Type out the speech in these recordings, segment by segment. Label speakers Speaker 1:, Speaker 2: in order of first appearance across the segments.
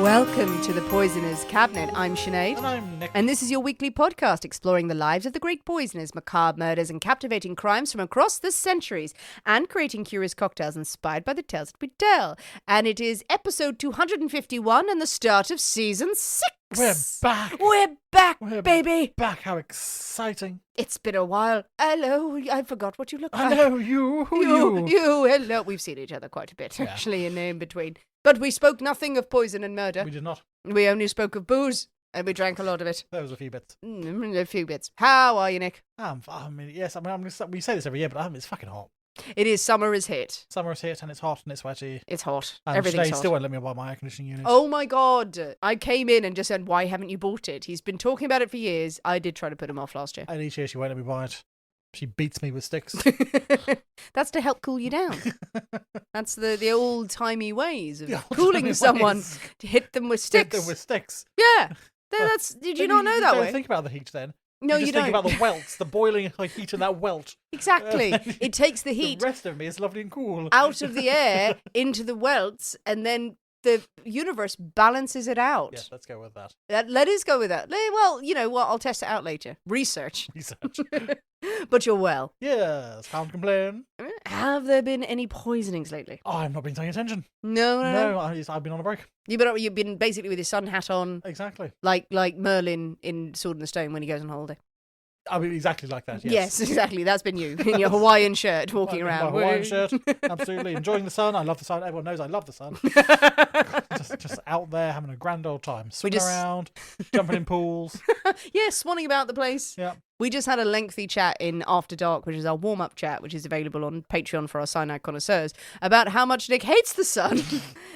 Speaker 1: Welcome to the Poisoner's Cabinet. I'm Sinead.
Speaker 2: And I'm Nick.
Speaker 1: And this is your weekly podcast exploring the lives of the great poisoners, macabre murders, and captivating crimes from across the centuries, and creating curious cocktails inspired by the tales that we tell. And it is episode 251 and the start of season 6.
Speaker 2: We're back.
Speaker 1: We're back,
Speaker 2: We're
Speaker 1: baby.
Speaker 2: back. How exciting.
Speaker 1: It's been a while. Hello. I forgot what you look like.
Speaker 2: Hello, you.
Speaker 1: You. Hello. We've seen each other quite a bit, actually, in between. But we spoke nothing of poison and murder.
Speaker 2: We did not.
Speaker 1: We only spoke of booze, and we drank a lot of it.
Speaker 2: There was a few bits.
Speaker 1: A few bits. How are you, Nick?
Speaker 2: We say this every year, but it's fucking hot.
Speaker 1: It is. Summer is hit.
Speaker 2: Summer is hit and it's hot and it's sweaty.
Speaker 1: It's hot.
Speaker 2: And
Speaker 1: Everything's
Speaker 2: Sinead
Speaker 1: hot.
Speaker 2: still won't let me buy my air conditioning unit.
Speaker 1: Oh my God. I came in and just said, why haven't you bought it? He's been talking about it for years. I did try to put him off last year.
Speaker 2: And each year she won't let me buy it. She beats me with sticks.
Speaker 1: That's to help cool you down. That's the old-timey ways of
Speaker 2: The
Speaker 1: cooling
Speaker 2: old-timey
Speaker 1: someone.
Speaker 2: ways.
Speaker 1: To hit them with sticks.
Speaker 2: Hit them with sticks.
Speaker 1: Yeah. Did you not know that
Speaker 2: You
Speaker 1: way?
Speaker 2: don't think about the heat then.
Speaker 1: No, you
Speaker 2: just
Speaker 1: don't.
Speaker 2: think about the welts, the boiling heat in that welt.
Speaker 1: Exactly. It takes the heat
Speaker 2: The rest of me is lovely and cool.
Speaker 1: out of the air into the welts, and then the universe balances it out.
Speaker 2: Yes, let's go with that.
Speaker 1: Let us go with that. Well, you know what? I'll test it out later. Research.
Speaker 2: Research.
Speaker 1: But you're well.
Speaker 2: Yes, can't complain.
Speaker 1: Have there been any poisonings lately?
Speaker 2: Oh, I've not been paying attention.
Speaker 1: No.
Speaker 2: I've been on a break.
Speaker 1: You've been basically with your sun hat on,
Speaker 2: Exactly.
Speaker 1: like Merlin in Sword in the Stone when he goes on holiday.
Speaker 2: I mean, exactly like that, yes.
Speaker 1: Yes, exactly. That's been you in your Hawaiian shirt walking
Speaker 2: My
Speaker 1: around.
Speaker 2: Hawaiian shirt, absolutely. Enjoying the sun. I love the sun. Everyone knows I love the sun. just out there having a grand old time. Swimming around, jumping in pools.
Speaker 1: Yeah, swanning about the place.
Speaker 2: Yeah.
Speaker 1: We just had a lengthy chat in After Dark, which is our warm-up chat, which is available on Patreon for our cyanide connoisseurs, about how much Nick hates the sun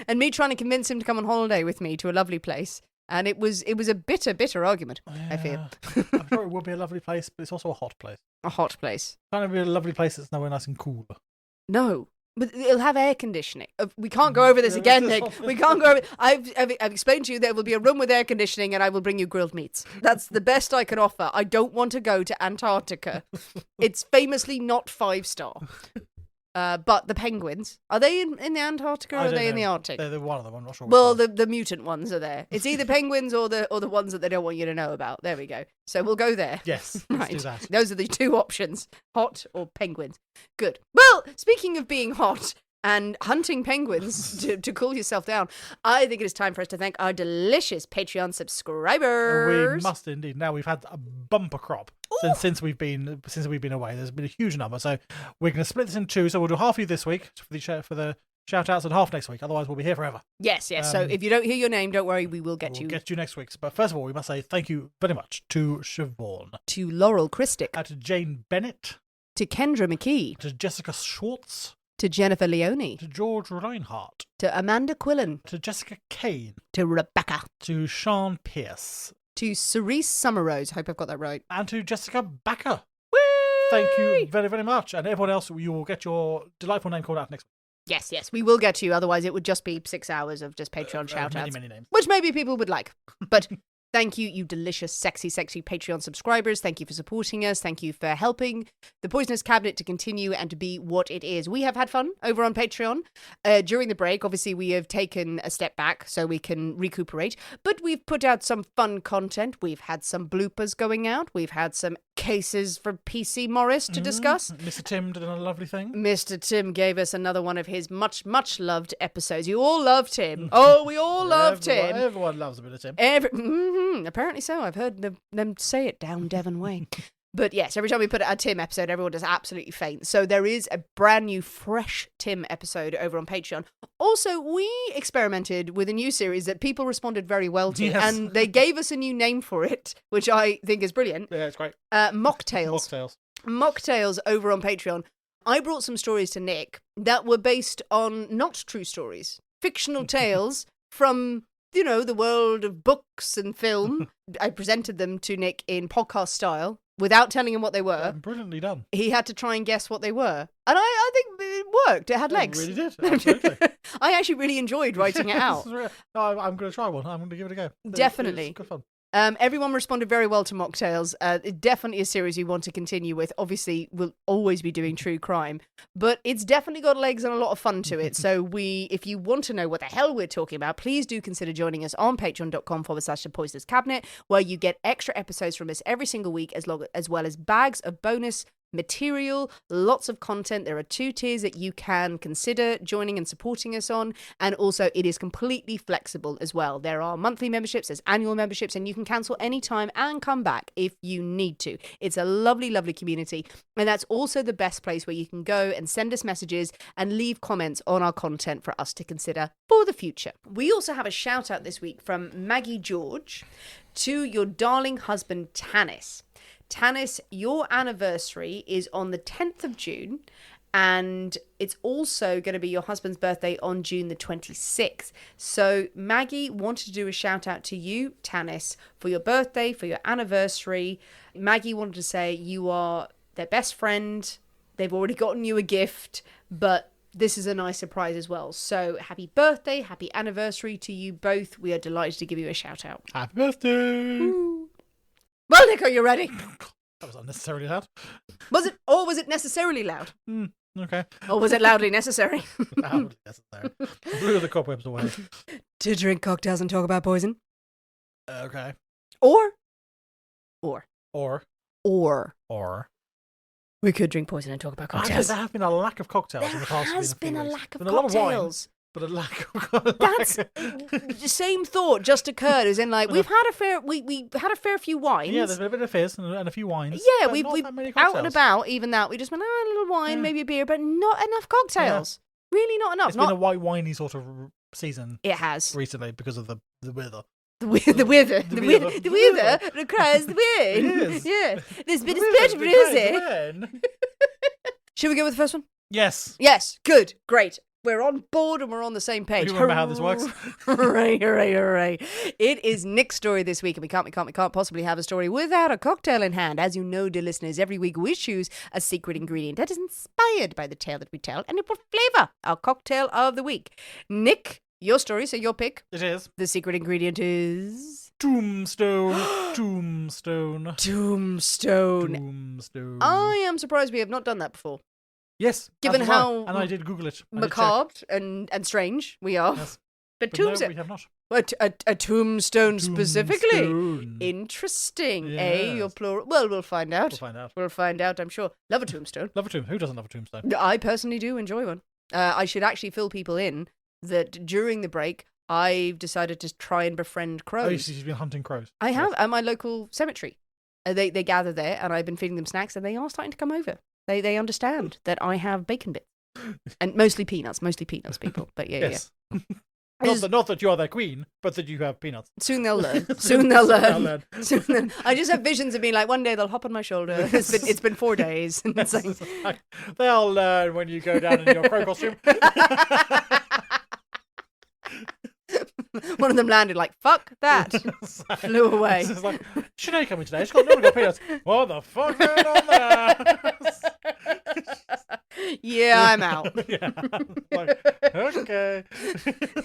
Speaker 1: and me trying to convince him to come on holiday with me to a lovely place. And it was a bitter argument, I feel.
Speaker 2: I'm sure it would be a lovely place, but it's also a hot place.
Speaker 1: A hot place.
Speaker 2: Kind of be a lovely place that's nowhere nice and cool.
Speaker 1: No. But it'll have air conditioning. We can't go over this again, Nick. We can't go over. I've explained to you there will be a room with air conditioning and I will bring you grilled meats. That's the best I can offer. I don't want to go to Antarctica. It's famously not 5-star. But the penguins, are they in the Antarctica or are they in the Arctic?
Speaker 2: They're one of them, I'm not sure.
Speaker 1: Well, the mutant ones are there. It's either penguins or the ones that they don't want you to know about. There we go. So we'll go there.
Speaker 2: Yes,
Speaker 1: Right.
Speaker 2: let's do that.
Speaker 1: Those are the two options, hot or penguins. Good. Well, speaking of being hot and hunting penguins to cool yourself down, I think it is time for us to thank our delicious Patreon subscribers.
Speaker 2: We must indeed. Now we've had a bumper crop since we've been away. There's been a huge number, so we're going to split this in two. So we'll do half of you this week for the shout outs and half next week. Otherwise, we'll be here forever.
Speaker 1: Yes. So if you don't hear your name, don't worry, we'll
Speaker 2: We'll
Speaker 1: get you
Speaker 2: next week. But first of all, we must say thank you very much to Siobhan,
Speaker 1: to Laurel Christic,
Speaker 2: to Jane Bennett,
Speaker 1: to Kendra McKee,
Speaker 2: to Jessica Schwartz,
Speaker 1: to Jennifer Leone,
Speaker 2: to George Reinhardt,
Speaker 1: to Amanda Quillen,
Speaker 2: to Jessica Kane,
Speaker 1: to Rebecca,
Speaker 2: to Sean Pierce,
Speaker 1: to Cerise Summerrose, hope I've got that right,
Speaker 2: and to Jessica Backer.
Speaker 1: Whee!
Speaker 2: Thank you very, very much. And everyone else, you will get your delightful name called out next week.
Speaker 1: Yes, we will get to you. Otherwise, it would just be 6 hours of just Patreon shout-outs.
Speaker 2: Many names.
Speaker 1: Which maybe people would like. But thank you, you delicious, sexy Patreon subscribers. Thank you for supporting us. Thank you for helping the Poisoner's Cabinet to continue and to be what it is. We have had fun over on Patreon. During the break, obviously, we have taken a step back so we can recuperate. But we've put out some fun content. We've had some bloopers going out. We've had some cases from PC Morris to discuss.
Speaker 2: Mr. Tim did a lovely thing.
Speaker 1: Mr. Tim gave us another one of his much, much loved episodes. You all loved him. Oh, we all loved him.
Speaker 2: Everyone loves a bit of Tim.
Speaker 1: Apparently so. I've heard them say it down Devon way. But yes, every time we put a Tim episode, everyone does absolutely faint. So there is a brand new, fresh Tim episode over on Patreon. Also, we experimented with a new series that people responded very well to,
Speaker 2: Yes.
Speaker 1: and they gave us a new name for it, which I think is brilliant.
Speaker 2: Yeah, it's great.
Speaker 1: Mocktails. Mocktails over on Patreon. I brought some stories to Nick that were based on not true stories, fictional tales from, the world of books and film. I presented them to Nick in podcast style without telling him what they were.
Speaker 2: Brilliantly done.
Speaker 1: He had to try and guess what they were. And I think it worked. It had legs.
Speaker 2: It really did. Absolutely.
Speaker 1: I actually really enjoyed writing it out.
Speaker 2: I'm going to try one. I'm going to give it a go.
Speaker 1: Definitely.
Speaker 2: It's good fun.
Speaker 1: Everyone responded very well to mocktails. It definitely a series we want to continue with. Obviously, we'll always be doing true crime, but it's definitely got legs and a lot of fun to it. So if you want to know what the hell we're talking about, please do consider joining us on patreon.com/The Poisonous Cabinet, where you get extra episodes from us every single week, as well as bags of bonus material, lots of content. There are 2 tiers that you can consider joining and supporting us on, and also it is completely flexible as well. There are monthly memberships, there's annual memberships, and you can cancel anytime and come back if you need to. It's a lovely, lovely community, and that's also the best place where you can go and send us messages and leave comments on our content for us to consider for the future. We also have a shout out this week from Maggie George to your darling husband Tanis. Tanis, your anniversary is on the 10th of June, and it's also going to be your husband's birthday on June the 26th. So Maggie wanted to do a shout out to you, Tanis, for your birthday, for your anniversary. Maggie wanted to say you are their best friend. They've already gotten you a gift, but this is a nice surprise as well. So happy birthday, happy anniversary to you both. We are delighted to give you a shout out.
Speaker 2: Happy birthday!
Speaker 1: Woo. Well, Nick, are you ready?
Speaker 2: That was unnecessarily loud.
Speaker 1: Was it necessarily loud?
Speaker 2: Okay.
Speaker 1: Or was it loudly necessary?
Speaker 2: Loudly necessary. Blew the cobwebs away.
Speaker 1: To drink cocktails and talk about poison?
Speaker 2: Okay.
Speaker 1: Or we could drink poison and talk about cocktails.
Speaker 2: There have been a lack of cocktails in the past.
Speaker 1: There has been a lack of
Speaker 2: a lot of wine,
Speaker 1: cocktails.
Speaker 2: but a lack of
Speaker 1: That's the same thought just occurred. As in, like, we had a fair few wines.
Speaker 2: Yeah, there's been a bit of fizz and a few wines.
Speaker 1: Yeah,
Speaker 2: we
Speaker 1: out and about. Even that, we just went, a little wine, maybe a beer, but not enough cocktails. Yeah. Really, not enough.
Speaker 2: It's been a white winey sort of season.
Speaker 1: It has
Speaker 2: recently because of the weather.
Speaker 1: The weather requires the wind.
Speaker 2: It is.
Speaker 1: Yeah, there's been a bit of music. Should we go with the first one?
Speaker 2: Yes.
Speaker 1: Yes. Good. Great. We're on board and we're on the same page.
Speaker 2: Do you remember how this works?
Speaker 1: Hooray. It is Nick's story this week, and we can't possibly have a story without a cocktail in hand. As you know, dear listeners, every week we choose a secret ingredient that is inspired by the tale that we tell, and it will flavour our cocktail of the week. Nick, your story, so your pick.
Speaker 2: It is.
Speaker 1: The secret ingredient is...
Speaker 2: Tombstone.
Speaker 1: I am surprised we have not done that before.
Speaker 2: Yes.
Speaker 1: Given how...
Speaker 2: And I did Google it.
Speaker 1: Macabre and strange we are.
Speaker 2: Yes.
Speaker 1: But
Speaker 2: no, we have not.
Speaker 1: A tombstone specifically. Interesting.
Speaker 2: Yes.
Speaker 1: Your plural. Well, we'll find out.
Speaker 2: We'll find out,
Speaker 1: I'm sure. Love a tombstone.
Speaker 2: Who doesn't love a tombstone?
Speaker 1: I personally do enjoy one. I should actually fill people in that during the break, I've decided to try and befriend crows.
Speaker 2: Oh, you've been hunting crows?
Speaker 1: I have, at my local cemetery. They gather there, and I've been feeding them snacks, and they are starting to come over. They understand that I have bacon bits. And mostly peanuts, people. But yeah.
Speaker 2: Not that you are their queen, but that you have peanuts.
Speaker 1: Soon they'll learn. I just have visions of being like, one day they'll hop on my shoulder. It's been 4 days. And it's like...
Speaker 2: They'll learn when you go down in your crow costume.
Speaker 1: One of them landed like, fuck that. Flew away.
Speaker 2: It's like, Sinead coming today. She's got no one got peanuts. What the fuck going on there?
Speaker 1: Yeah, I'm out.
Speaker 2: Yeah. Like, okay.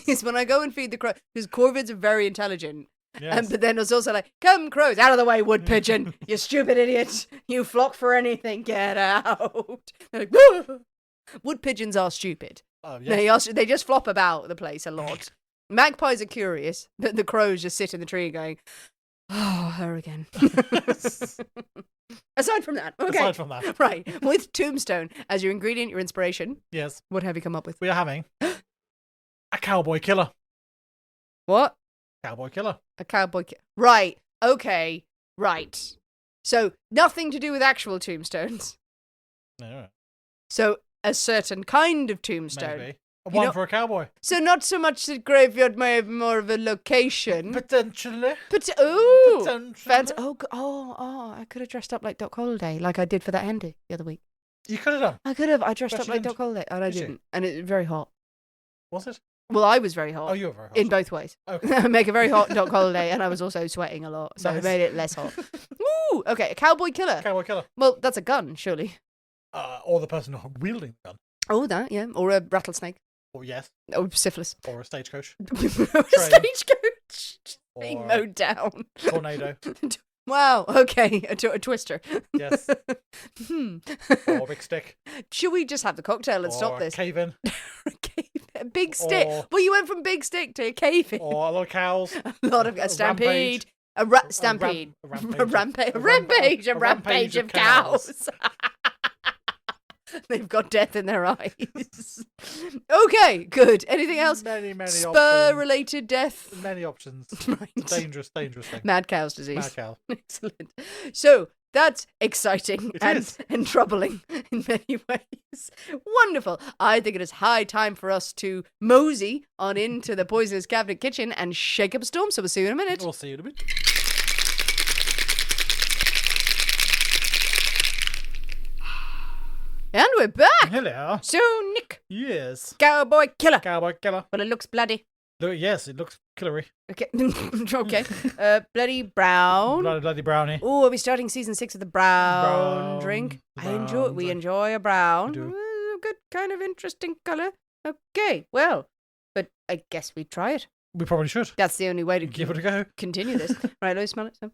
Speaker 1: It's when I go and feed the crow, because corvids are very intelligent.
Speaker 2: Yes.
Speaker 1: But then it's also like, come crows, out of the way, wood pigeon. You stupid idiot. You flock for anything. Get out. They're like, whoa. Wood pigeons are stupid.
Speaker 2: Oh, yes.
Speaker 1: They just flop about the place a lot. Magpies are curious, but the crows just sit in the tree going, oh, her again. Aside from that. Right. With tombstone as your ingredient, your inspiration.
Speaker 2: Yes.
Speaker 1: What have you come up with?
Speaker 2: We are having a cowboy killer.
Speaker 1: What?
Speaker 2: Cowboy killer.
Speaker 1: A cowboy killer. Right. Okay. Right. So nothing to do with actual tombstones.
Speaker 2: No.
Speaker 1: So a certain kind of tombstone.
Speaker 2: Maybe. One for a cowboy.
Speaker 1: So not so much the graveyard, may have more of a location.
Speaker 2: Potentially.
Speaker 1: Potentially. I could have dressed up like Doc Holliday, like I did for that Andy the other week.
Speaker 2: You could have done.
Speaker 1: I could have. I dressed up like Doc Holliday, and I didn't. And it was very hot.
Speaker 2: Was it?
Speaker 1: Well, I was very hot.
Speaker 2: Oh, you were very hot.
Speaker 1: In both ways.
Speaker 2: Okay.
Speaker 1: I make a very hot Doc Holliday, and I was also sweating a lot, so
Speaker 2: Nice.
Speaker 1: it made it less hot. Woo! Okay, a cowboy killer.
Speaker 2: Cowboy killer.
Speaker 1: Well, that's a gun, surely.
Speaker 2: Or the person wielding the gun.
Speaker 1: Oh, that, yeah. Or a rattlesnake.
Speaker 2: Or yes.
Speaker 1: Or syphilis.
Speaker 2: Or a stagecoach.
Speaker 1: A stagecoach. Being
Speaker 2: Or
Speaker 1: mowed down.
Speaker 2: tornado.
Speaker 1: Wow. Okay. A twister.
Speaker 2: Yes.
Speaker 1: Hmm.
Speaker 2: Or a big stick.
Speaker 1: Should we just have the cocktail and
Speaker 2: Or
Speaker 1: stop
Speaker 2: a
Speaker 1: this?
Speaker 2: cave in.
Speaker 1: A big stick.
Speaker 2: Or-
Speaker 1: Well, you went from big stick to a cave in.
Speaker 2: Or a lot of cows.
Speaker 1: A lot of a stampede. Stampede.
Speaker 2: A
Speaker 1: Rampage of cows. They've got death in their eyes. Okay, good. Anything else?
Speaker 2: Many options.
Speaker 1: Spur-related death.
Speaker 2: Many options.
Speaker 1: Right.
Speaker 2: Dangerous thing.
Speaker 1: Mad cow's disease.
Speaker 2: Mad cow.
Speaker 1: Excellent. So that's exciting
Speaker 2: It
Speaker 1: and,
Speaker 2: is.
Speaker 1: and troubling in many ways. Wonderful. I think it is high time for us to mosey on into the Poisonous Cabinet kitchen and shake up a storm. So we'll see you in a minute.
Speaker 2: We'll see you in a bit.
Speaker 1: And we're back.
Speaker 2: Hello.
Speaker 1: So, Nick,
Speaker 2: Yes.
Speaker 1: cowboy killer.
Speaker 2: Cowboy killer.
Speaker 1: Well, it looks bloody.
Speaker 2: Look, yes, it looks killery.
Speaker 1: Okay. Okay. Bloody brown.
Speaker 2: Bloody brownie.
Speaker 1: Oh, are we starting season 6 of the brown
Speaker 2: Brown,
Speaker 1: drink?
Speaker 2: brown
Speaker 1: We
Speaker 2: drink.
Speaker 1: enjoy a brown.
Speaker 2: We do.
Speaker 1: Good, kind of interesting colour. Okay, well, but I guess we try it.
Speaker 2: We probably should.
Speaker 1: That's the only way to
Speaker 2: Give it a go.
Speaker 1: continue this. Right, let me smell it. So.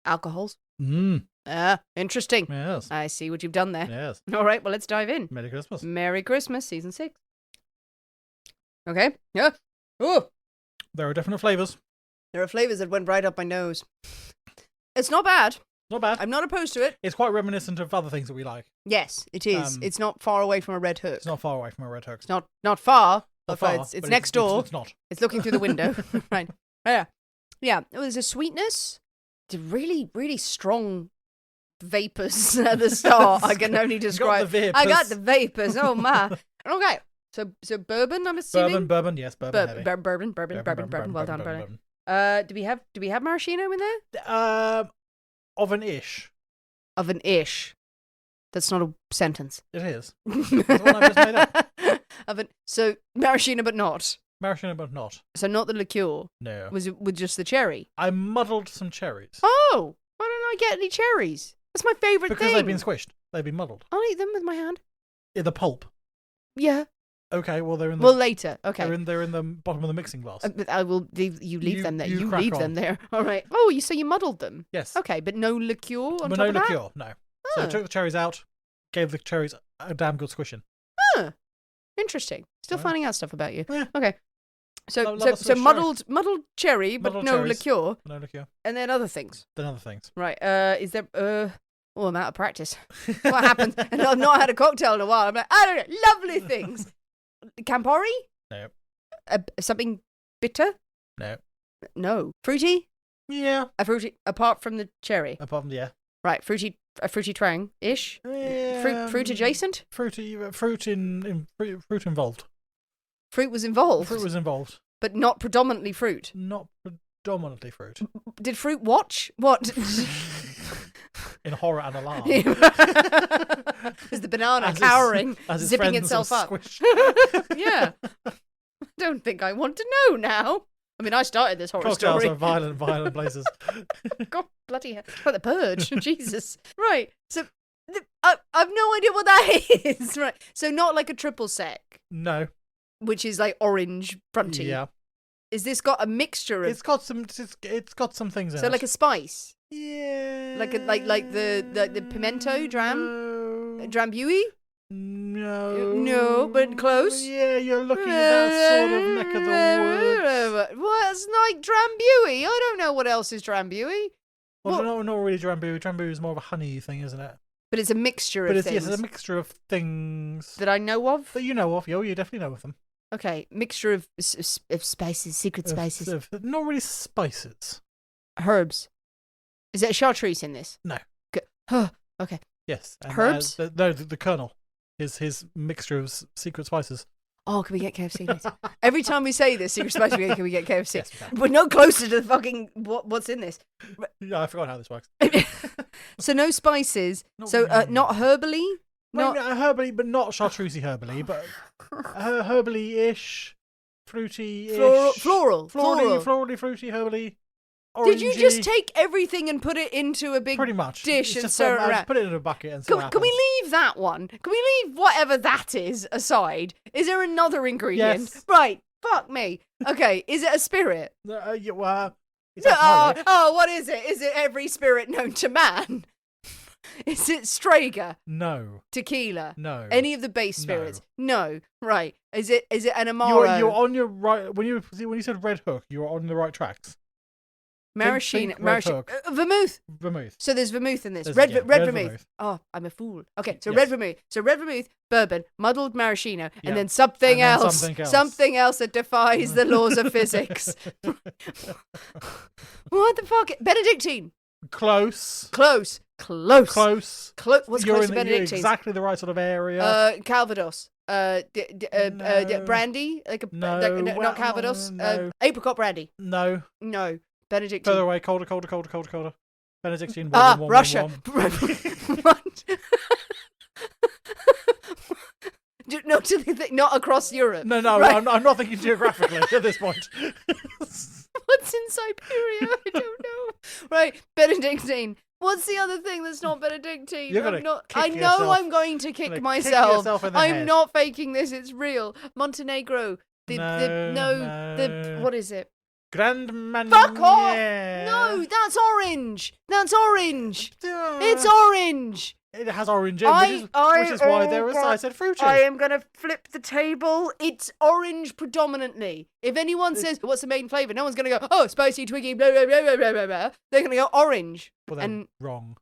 Speaker 1: Alcohols.
Speaker 2: Mmm.
Speaker 1: Interesting.
Speaker 2: Yes.
Speaker 1: I see what you've done there.
Speaker 2: Yes.
Speaker 1: All right, well, let's dive in.
Speaker 2: Merry Christmas.
Speaker 1: Merry Christmas, season 6. Okay. Yeah. Oh,
Speaker 2: There are definite flavours.
Speaker 1: there are flavours that went right up my nose. It's not bad.
Speaker 2: Not bad.
Speaker 1: I'm not opposed to it.
Speaker 2: It's quite reminiscent of other things that we like.
Speaker 1: Yes, it is. It's not far away from a red hook.
Speaker 2: It's not far away from a red hook.
Speaker 1: It's not far.
Speaker 2: Not
Speaker 1: but
Speaker 2: far,
Speaker 1: It's
Speaker 2: but
Speaker 1: next door.
Speaker 2: It's not.
Speaker 1: It's looking through the window. Right. Yeah. Yeah. There's a sweetness. The really, really strong vapors at the start. I can only describe. I got the vapors. Oh my. Okay. So bourbon, I'm assuming.
Speaker 2: Bourbon, yes, bourbon. heavy.
Speaker 1: Bourbon. Well done, bourbon. Do we have maraschino in there?
Speaker 2: Of an ish.
Speaker 1: Of an ish. That's not a sentence.
Speaker 2: It is. That's one I've just made up.
Speaker 1: So maraschino, but not.
Speaker 2: Maraschino, but not.
Speaker 1: So not the liqueur.
Speaker 2: No.
Speaker 1: Was it with just the cherry?
Speaker 2: I muddled some cherries.
Speaker 1: Oh, why don't I get any cherries? That's my favourite thing.
Speaker 2: Because they've been squished. They've been muddled.
Speaker 1: I'll eat them with my hand.
Speaker 2: In the pulp.
Speaker 1: Yeah.
Speaker 2: Okay, well, they're in the...
Speaker 1: Well, later. Okay.
Speaker 2: They're in the bottom of the mixing glass.
Speaker 1: But I will leave them there. You
Speaker 2: crack
Speaker 1: leave
Speaker 2: on.
Speaker 1: them there. All right. Oh, so you muddled them.
Speaker 2: Yes.
Speaker 1: Okay, but no liqueur on
Speaker 2: But
Speaker 1: top
Speaker 2: no
Speaker 1: of that?
Speaker 2: liqueur, no. So I
Speaker 1: Oh.
Speaker 2: took the cherries out, gave the cherries a damn good squishing.
Speaker 1: Huh. Interesting. Still
Speaker 2: Yeah.
Speaker 1: finding out stuff about you.
Speaker 2: Yeah.
Speaker 1: Okay. So
Speaker 2: Love a
Speaker 1: so
Speaker 2: Swiss
Speaker 1: muddled cherry, but
Speaker 2: Muddled
Speaker 1: no
Speaker 2: cherries.
Speaker 1: liqueur,
Speaker 2: No liqueur.
Speaker 1: and then other things.
Speaker 2: Then other things.
Speaker 1: Right. Is there Oh, I'm out of practice. What happens? And I've not had a cocktail in a while. I'm like, I don't know. Lovely things. Campari?
Speaker 2: No.
Speaker 1: Something bitter?
Speaker 2: No.
Speaker 1: No. Fruity?
Speaker 2: Yeah.
Speaker 1: A fruity apart from the cherry.
Speaker 2: Apart from, yeah.
Speaker 1: Right. A fruity twang-ish. Fruit adjacent?
Speaker 2: Fruit involved.
Speaker 1: Fruit was involved.
Speaker 2: Fruit was involved.
Speaker 1: But not predominantly fruit.
Speaker 2: Not predominantly fruit.
Speaker 1: Did fruit watch? What?
Speaker 2: In horror and alarm.
Speaker 1: Is the banana
Speaker 2: As its-
Speaker 1: cowering,
Speaker 2: as its
Speaker 1: zipping
Speaker 2: friends
Speaker 1: itself
Speaker 2: are
Speaker 1: up?
Speaker 2: squished.
Speaker 1: Yeah. I don't think I want to know now. I mean, I started this horror
Speaker 2: Cocktails
Speaker 1: story.
Speaker 2: are violent places.
Speaker 1: God, bloody hell. Like the purge. Jesus. Right. So, I've no idea what that is. Right. So, not like a triple sec,
Speaker 2: No.
Speaker 1: which is like orange fronty.
Speaker 2: Yeah.
Speaker 1: Is this got a mixture of...
Speaker 2: It's got some things in it.
Speaker 1: So, like a spice?
Speaker 2: Yeah.
Speaker 1: Like the pimento dram?
Speaker 2: No.
Speaker 1: Drambuie?
Speaker 2: No.
Speaker 1: No, but close.
Speaker 2: Yeah, you're looking at that sort of neck of the woods.
Speaker 1: Well, it's like Drambuie. I don't know what else is Drambuie.
Speaker 2: Well,
Speaker 1: What?
Speaker 2: no, not really Drambuie. Drambuie is more of a honey thing, isn't it?
Speaker 1: But it's a mixture
Speaker 2: But
Speaker 1: of
Speaker 2: it's,
Speaker 1: things
Speaker 2: yes, it's a mixture of things
Speaker 1: that I know of.
Speaker 2: that you know of. You definitely know of them.
Speaker 1: Okay, mixture of spices, secret spices.
Speaker 2: Not really spices.
Speaker 1: Herbs. Is there a chartreuse in this?
Speaker 2: No.
Speaker 1: Okay.
Speaker 2: Yes. And,
Speaker 1: Herbs?
Speaker 2: The kernel. His mixture of secret spices.
Speaker 1: Oh, can we get KFC? Please? Every time we say this, secret spice, can we get KFC?
Speaker 2: Yes, we can.
Speaker 1: We're no closer to the fucking what's in this.
Speaker 2: Yeah, I forgot how this works.
Speaker 1: So no spices.
Speaker 2: Not
Speaker 1: So
Speaker 2: really.
Speaker 1: not herbally.
Speaker 2: No,
Speaker 1: Not
Speaker 2: herbally, but not chartreusey herbally, but herbally-ish, fruity-ish.
Speaker 1: floral.
Speaker 2: Florally, fruity, herbally, orangey.
Speaker 1: Did you just take everything and put it into a big
Speaker 2: Pretty much
Speaker 1: dish
Speaker 2: It's
Speaker 1: and
Speaker 2: just
Speaker 1: serve it
Speaker 2: I
Speaker 1: around?
Speaker 2: just put it in a bucket and see what
Speaker 1: Can we
Speaker 2: happens.
Speaker 1: leave that one? Can we leave whatever that is aside? Is there another ingredient?
Speaker 2: Yes.
Speaker 1: Right. Fuck me. Okay, is it a spirit?
Speaker 2: Well, it's
Speaker 1: No,
Speaker 2: alcoholic.
Speaker 1: what is it? Is it every spirit known to man? Is it Strager?
Speaker 2: No.
Speaker 1: Tequila?
Speaker 2: No.
Speaker 1: Any of the base spirits? No. Right. Is it an Amaro?
Speaker 2: You're on your right. When you said Red Hook, you were on the right tracks.
Speaker 1: Maraschino.
Speaker 2: think Red Hook.
Speaker 1: Vermouth.
Speaker 2: Vermouth.
Speaker 1: So there's vermouth in this.
Speaker 2: There's-
Speaker 1: Red
Speaker 2: yeah,
Speaker 1: vermouth.
Speaker 2: vermouth.
Speaker 1: Oh, I'm a fool. Okay, so
Speaker 2: Yes.
Speaker 1: red vermouth. So red vermouth, bourbon, muddled maraschino,
Speaker 2: Yeah.
Speaker 1: and then something
Speaker 2: And then
Speaker 1: else.
Speaker 2: something else.
Speaker 1: Something else that defies the laws of physics. What the fuck? Benedictine.
Speaker 2: Close.
Speaker 1: Close.
Speaker 2: Close.
Speaker 1: What's
Speaker 2: you're
Speaker 1: close to
Speaker 2: you're
Speaker 1: Benedictine?
Speaker 2: exactly the right sort of area.
Speaker 1: Calvados.
Speaker 2: No.
Speaker 1: Brandy,
Speaker 2: No,
Speaker 1: not
Speaker 2: well,
Speaker 1: Calvados.
Speaker 2: no.
Speaker 1: Apricot brandy.
Speaker 2: No.
Speaker 1: No, Benedictine.
Speaker 2: Further away. Colder. Benedictine.
Speaker 1: Russia. What? Not across Europe.
Speaker 2: No,
Speaker 1: Right.
Speaker 2: I'm not thinking geographically at this point.
Speaker 1: What's in Siberia? I don't know. Right, Benedictine. What's the other thing that's not Benedictine?
Speaker 2: You're gonna
Speaker 1: I'm not.
Speaker 2: kick
Speaker 1: I know
Speaker 2: yourself.
Speaker 1: I'm going to kick
Speaker 2: Gonna kick
Speaker 1: myself.
Speaker 2: yourself in the
Speaker 1: I'm
Speaker 2: head.
Speaker 1: not faking this. It's real. Montenegro.
Speaker 2: No.
Speaker 1: What is it?
Speaker 2: Grand Man.
Speaker 1: Fuck off! No, that's orange. That's orange. It's orange.
Speaker 2: It has orange in, which is why I said fruity.
Speaker 1: I am going to flip the table. It's orange predominantly. If anyone says, what's the main flavour? No one's going to go, oh, spicy, twiggy, blah, blah, blah, blah, blah, blah. They're going to go orange.
Speaker 2: Well, they're
Speaker 1: and
Speaker 2: wrong.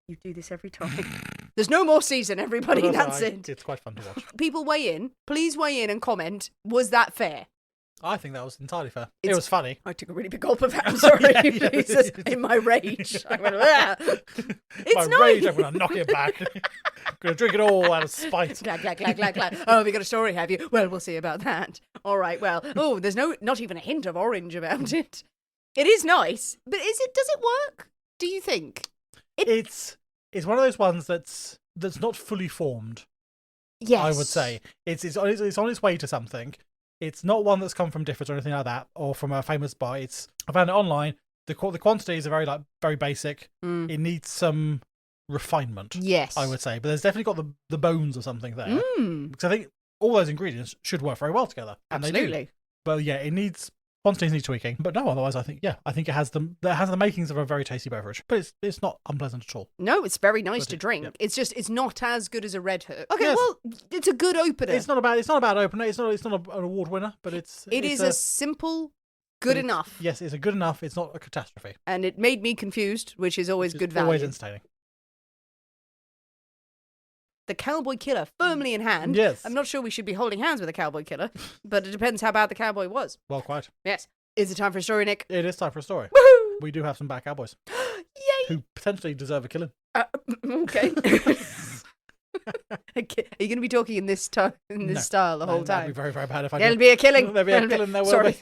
Speaker 1: you do this every time. There's no more season, everybody.
Speaker 2: But
Speaker 1: That's
Speaker 2: also,
Speaker 1: it.
Speaker 2: It's quite fun to watch.
Speaker 1: People weigh in. Please weigh in and comment. Was that fair?
Speaker 2: I think that was entirely fair. It was funny.
Speaker 1: I took a really big gulp of that. I'm sorry.
Speaker 2: Yeah.
Speaker 1: Jesus. In my rage. I went, ah. It's
Speaker 2: My
Speaker 1: nice.
Speaker 2: rage, I'm going to knock it back. I'm going to drink it all out of spite.
Speaker 1: Glad. Oh, have you got a story, have you? Well, we'll see about that. All right, well. Oh, there's not even a hint of orange about it. It is nice, but does it work? Do you think?
Speaker 2: It's one of those ones that's not fully formed.
Speaker 1: Yes.
Speaker 2: I would say. It's on its way to something. It's not one that's come from Difford or anything like that, or from a famous bar. I found it online. The quantities are very basic. It needs some refinement.
Speaker 1: Yes.
Speaker 2: I would say, but there's definitely got the bones or something there. Because I think all those ingredients should work very well together. And
Speaker 1: Absolutely.
Speaker 2: They do. But yeah, quantities need tweaking. But no, otherwise I think it has the makings of a very tasty beverage. But it's not unpleasant at all.
Speaker 1: No, it's very nice
Speaker 2: But
Speaker 1: to drink.
Speaker 2: yeah.
Speaker 1: It's not as good as a Red Hook. Okay,
Speaker 2: Yes.
Speaker 1: well, it's a good opener.
Speaker 2: It's not a bad opener. It's not an award winner, but
Speaker 1: It is a simple, good enough.
Speaker 2: Yes, it's a good enough. It's not a catastrophe.
Speaker 1: And it made me confused, which is always good value.
Speaker 2: Always entertaining.
Speaker 1: The Cowboy Killer firmly in hand.
Speaker 2: Yes.
Speaker 1: I'm not sure we should be holding hands with a Cowboy Killer, but it depends how bad the cowboy was.
Speaker 2: Well, quite.
Speaker 1: Yes. Is it time for a story, Nick?
Speaker 2: It is time for a story.
Speaker 1: Woohoo!
Speaker 2: We do have some bad cowboys
Speaker 1: Yay!
Speaker 2: who potentially deserve a killing.
Speaker 1: Okay. Are you going to be talking in this style the whole
Speaker 2: That'd
Speaker 1: time?
Speaker 2: be very, very bad if I
Speaker 1: There'll
Speaker 2: did.
Speaker 1: be a killing.
Speaker 2: There'll be a killing, there will
Speaker 1: Sorry.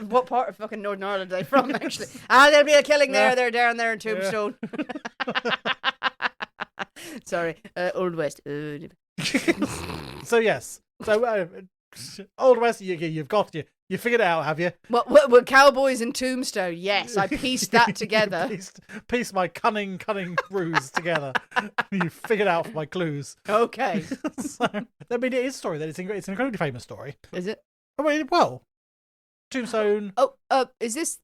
Speaker 1: What part of fucking Northern Ireland are they from, actually? There'll be a killing there.
Speaker 2: Yeah.
Speaker 1: They're down there in Tombstone. Sorry. Old West.
Speaker 2: So yes. So Old West, you've got you figured it out, have you?
Speaker 1: Well, cowboys and Tombstone. Yes, I pieced that together.
Speaker 2: Pieced my cunning ruse together. You figured out my clues.
Speaker 1: Okay.
Speaker 2: So, I mean, it is a story that it's an incredibly famous story.
Speaker 1: Is it?
Speaker 2: I mean, well, Tombstone.
Speaker 1: Oh, is this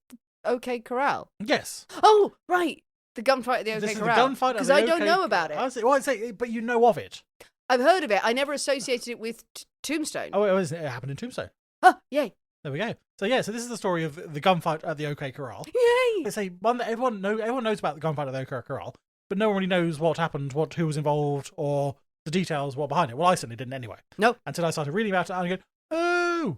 Speaker 1: OK Corral?
Speaker 2: Yes.
Speaker 1: Oh, right. The gunfight at the OK
Speaker 2: This is the
Speaker 1: Corral.
Speaker 2: gunfight at
Speaker 1: Because
Speaker 2: the
Speaker 1: I don't
Speaker 2: OK
Speaker 1: know about it.
Speaker 2: I'd say, but you know of it.
Speaker 1: I've heard of it. I never associated it with Tombstone.
Speaker 2: Oh, it happened in Tombstone.
Speaker 1: Oh, yay.
Speaker 2: There we go. So this is the story of the gunfight at the OK Corral.
Speaker 1: Yay.
Speaker 2: It's one that everyone knows about the gunfight at the OK Corral, but no one really knows what happened, who was involved, or the details what behind it. Well, I certainly didn't anyway.
Speaker 1: No.
Speaker 2: Until I started reading about it and I go, oh,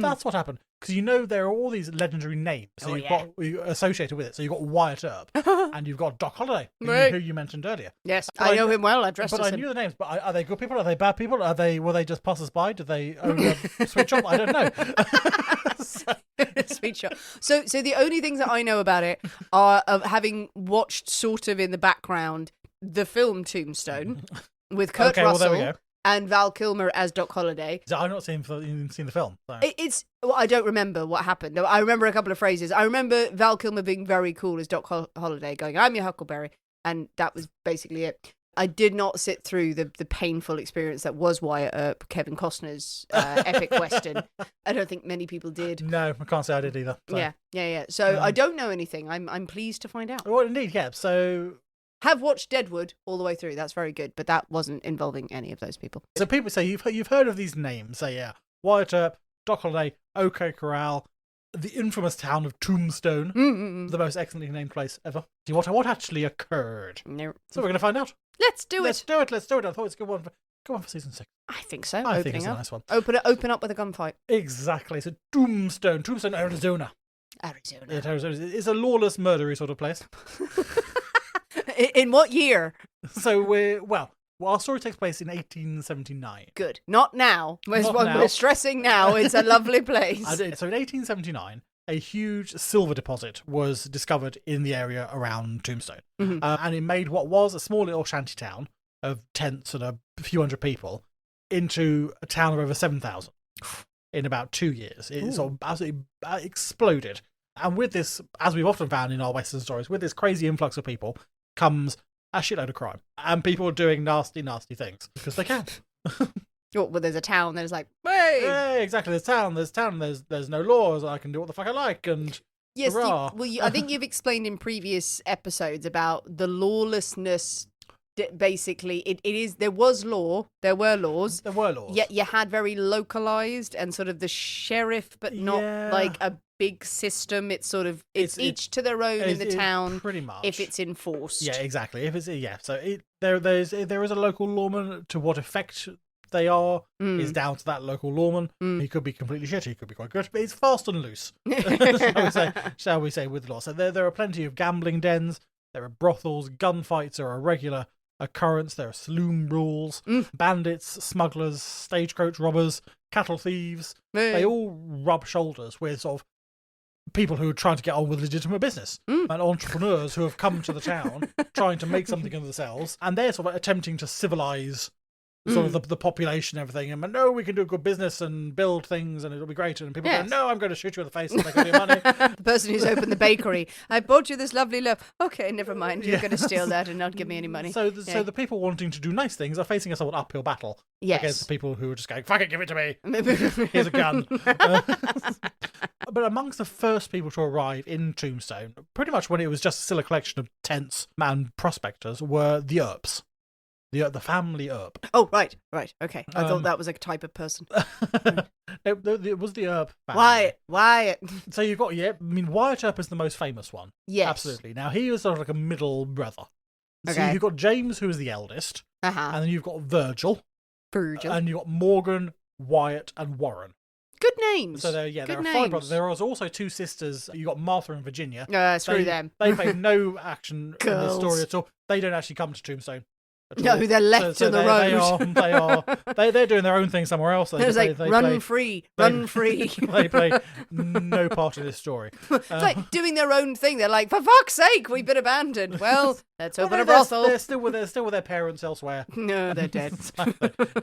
Speaker 2: that's what happened. Because there are all these legendary names got associated with it. So you've got Wyatt Earp and you've got Doc Holliday, who you mentioned earlier.
Speaker 1: Yes,
Speaker 2: But
Speaker 1: I know him well. I've dressed as
Speaker 2: But I
Speaker 1: him.
Speaker 2: knew the names. But are they good people? Are they bad people? Were they just passers-by? Did they own a sweet shop? I don't know.
Speaker 1: Sweet shot. So the only things that I know about it are of having watched sort of in the background the film Tombstone with Kurt
Speaker 2: Okay, well,
Speaker 1: Russell
Speaker 2: there we go.
Speaker 1: and Val Kilmer as Doc Holliday.
Speaker 2: So I've not seen the film. So.
Speaker 1: I don't remember what happened. I remember a couple of phrases. I remember Val Kilmer being very cool as Doc Holliday, going, "I'm your Huckleberry," and that was basically it. I did not sit through the painful experience that was Wyatt Earp, Kevin Costner's epic western. I don't think many people did.
Speaker 2: No, I can't say I did either. So.
Speaker 1: Yeah. So I don't know anything. I'm pleased to find out.
Speaker 2: Well, indeed, yeah. So
Speaker 1: have watched Deadwood all the way through. That's very good, but that wasn't involving any of those people.
Speaker 2: So people say you've heard of these names. So yeah, Wyatt Earp, Doc Holliday, OK Corral, the infamous town of Tombstone, the most excellently named place ever. See what actually occurred?
Speaker 1: No.
Speaker 2: So we're going to find out.
Speaker 1: Let's do it.
Speaker 2: Let's do it. I thought it's a good one. Go on for season 6.
Speaker 1: I think so.
Speaker 2: I think it's a nice one.
Speaker 1: Open up with a gunfight.
Speaker 2: Exactly. So Tombstone, Arizona.
Speaker 1: Arizona.
Speaker 2: It's a lawless, murdery sort of place.
Speaker 1: In what year?
Speaker 2: So our story takes place in 1879.
Speaker 1: Good. Not now.
Speaker 2: Now.
Speaker 1: We're stressing now. It's a lovely place.
Speaker 2: So in 1879, a huge silver deposit was discovered in the area around Tombstone. And it made what was a small little shanty town of tents and a few hundred people into a town of over 7,000 in about 2 years. It sort of absolutely exploded. And with this, as we've often found in our Western stories, with this crazy influx of people comes a shitload of crime. And people are doing nasty, nasty things because they can.
Speaker 1: Well, there's a town. There's like, hey!
Speaker 2: Yeah, exactly. There's town. There's no laws. I can do what the fuck I like. And
Speaker 1: yes,
Speaker 2: hurrah.
Speaker 1: I think you've explained in previous episodes about the lawlessness. Basically, it is. There was law. There were laws. Yet you had very localized and sort of the sheriff, but not like a big system. It's sort of it's each to their own in the town.
Speaker 2: Pretty much.
Speaker 1: If it's enforced.
Speaker 2: Yeah, exactly. If it's So there is a local lawman. To what effect they are is down to that local lawman. He could be completely shit. He could be quite good. But it's fast and loose. shall we say with law. So there are plenty of gambling dens. There are brothels. Gunfights are a regular occurrence. There are saloon brawls, bandits, smugglers, stagecoach robbers, cattle thieves. They all rub shoulders with sort of people who are trying to get on with legitimate business and entrepreneurs who have come to the town trying to make something of themselves, and they're sort of attempting to civilize sort of the population and everything, and no, we can do good business and build things and it'll be great, and people go, no, I'm going to shoot you in the face and take all your money.
Speaker 1: The person who's opened the bakery, I bought you this lovely loaf. Okay, never mind, you're going to steal that and not give me any money.
Speaker 2: So the people wanting to do nice things are facing a somewhat uphill battle against the people who are just going, fuck it, give it to me, here's a gun. But amongst the first people to arrive in Tombstone, pretty much when it was just still a collection of tents and prospectors, were the Earps. The family Earp.
Speaker 1: Oh, right, okay. I thought that was a type of person.
Speaker 2: It was the Earp family.
Speaker 1: Wyatt.
Speaker 2: So you've got, Wyatt Earp is the most famous one.
Speaker 1: Yes.
Speaker 2: Absolutely. Now, he was sort of like a middle brother.
Speaker 1: Okay.
Speaker 2: So you've got James, who is the eldest, and then you've got Virgil, and you've got Morgan, Wyatt, and Warren.
Speaker 1: Good names.
Speaker 2: So there are 5 brothers. There are also 2 sisters. You got Martha and Virginia.
Speaker 1: Screw them.
Speaker 2: They play no action in the story at all. They don't actually come to Tombstone.
Speaker 1: No, they're left on the road.
Speaker 2: They're doing their own thing somewhere else.
Speaker 1: They run free.
Speaker 2: They play no part of this story.
Speaker 1: It's like doing their own thing. They're like, for fuck's sake, we've been abandoned. Well, let's open a brothel.
Speaker 2: They're still with their parents elsewhere.
Speaker 1: No, they're dead.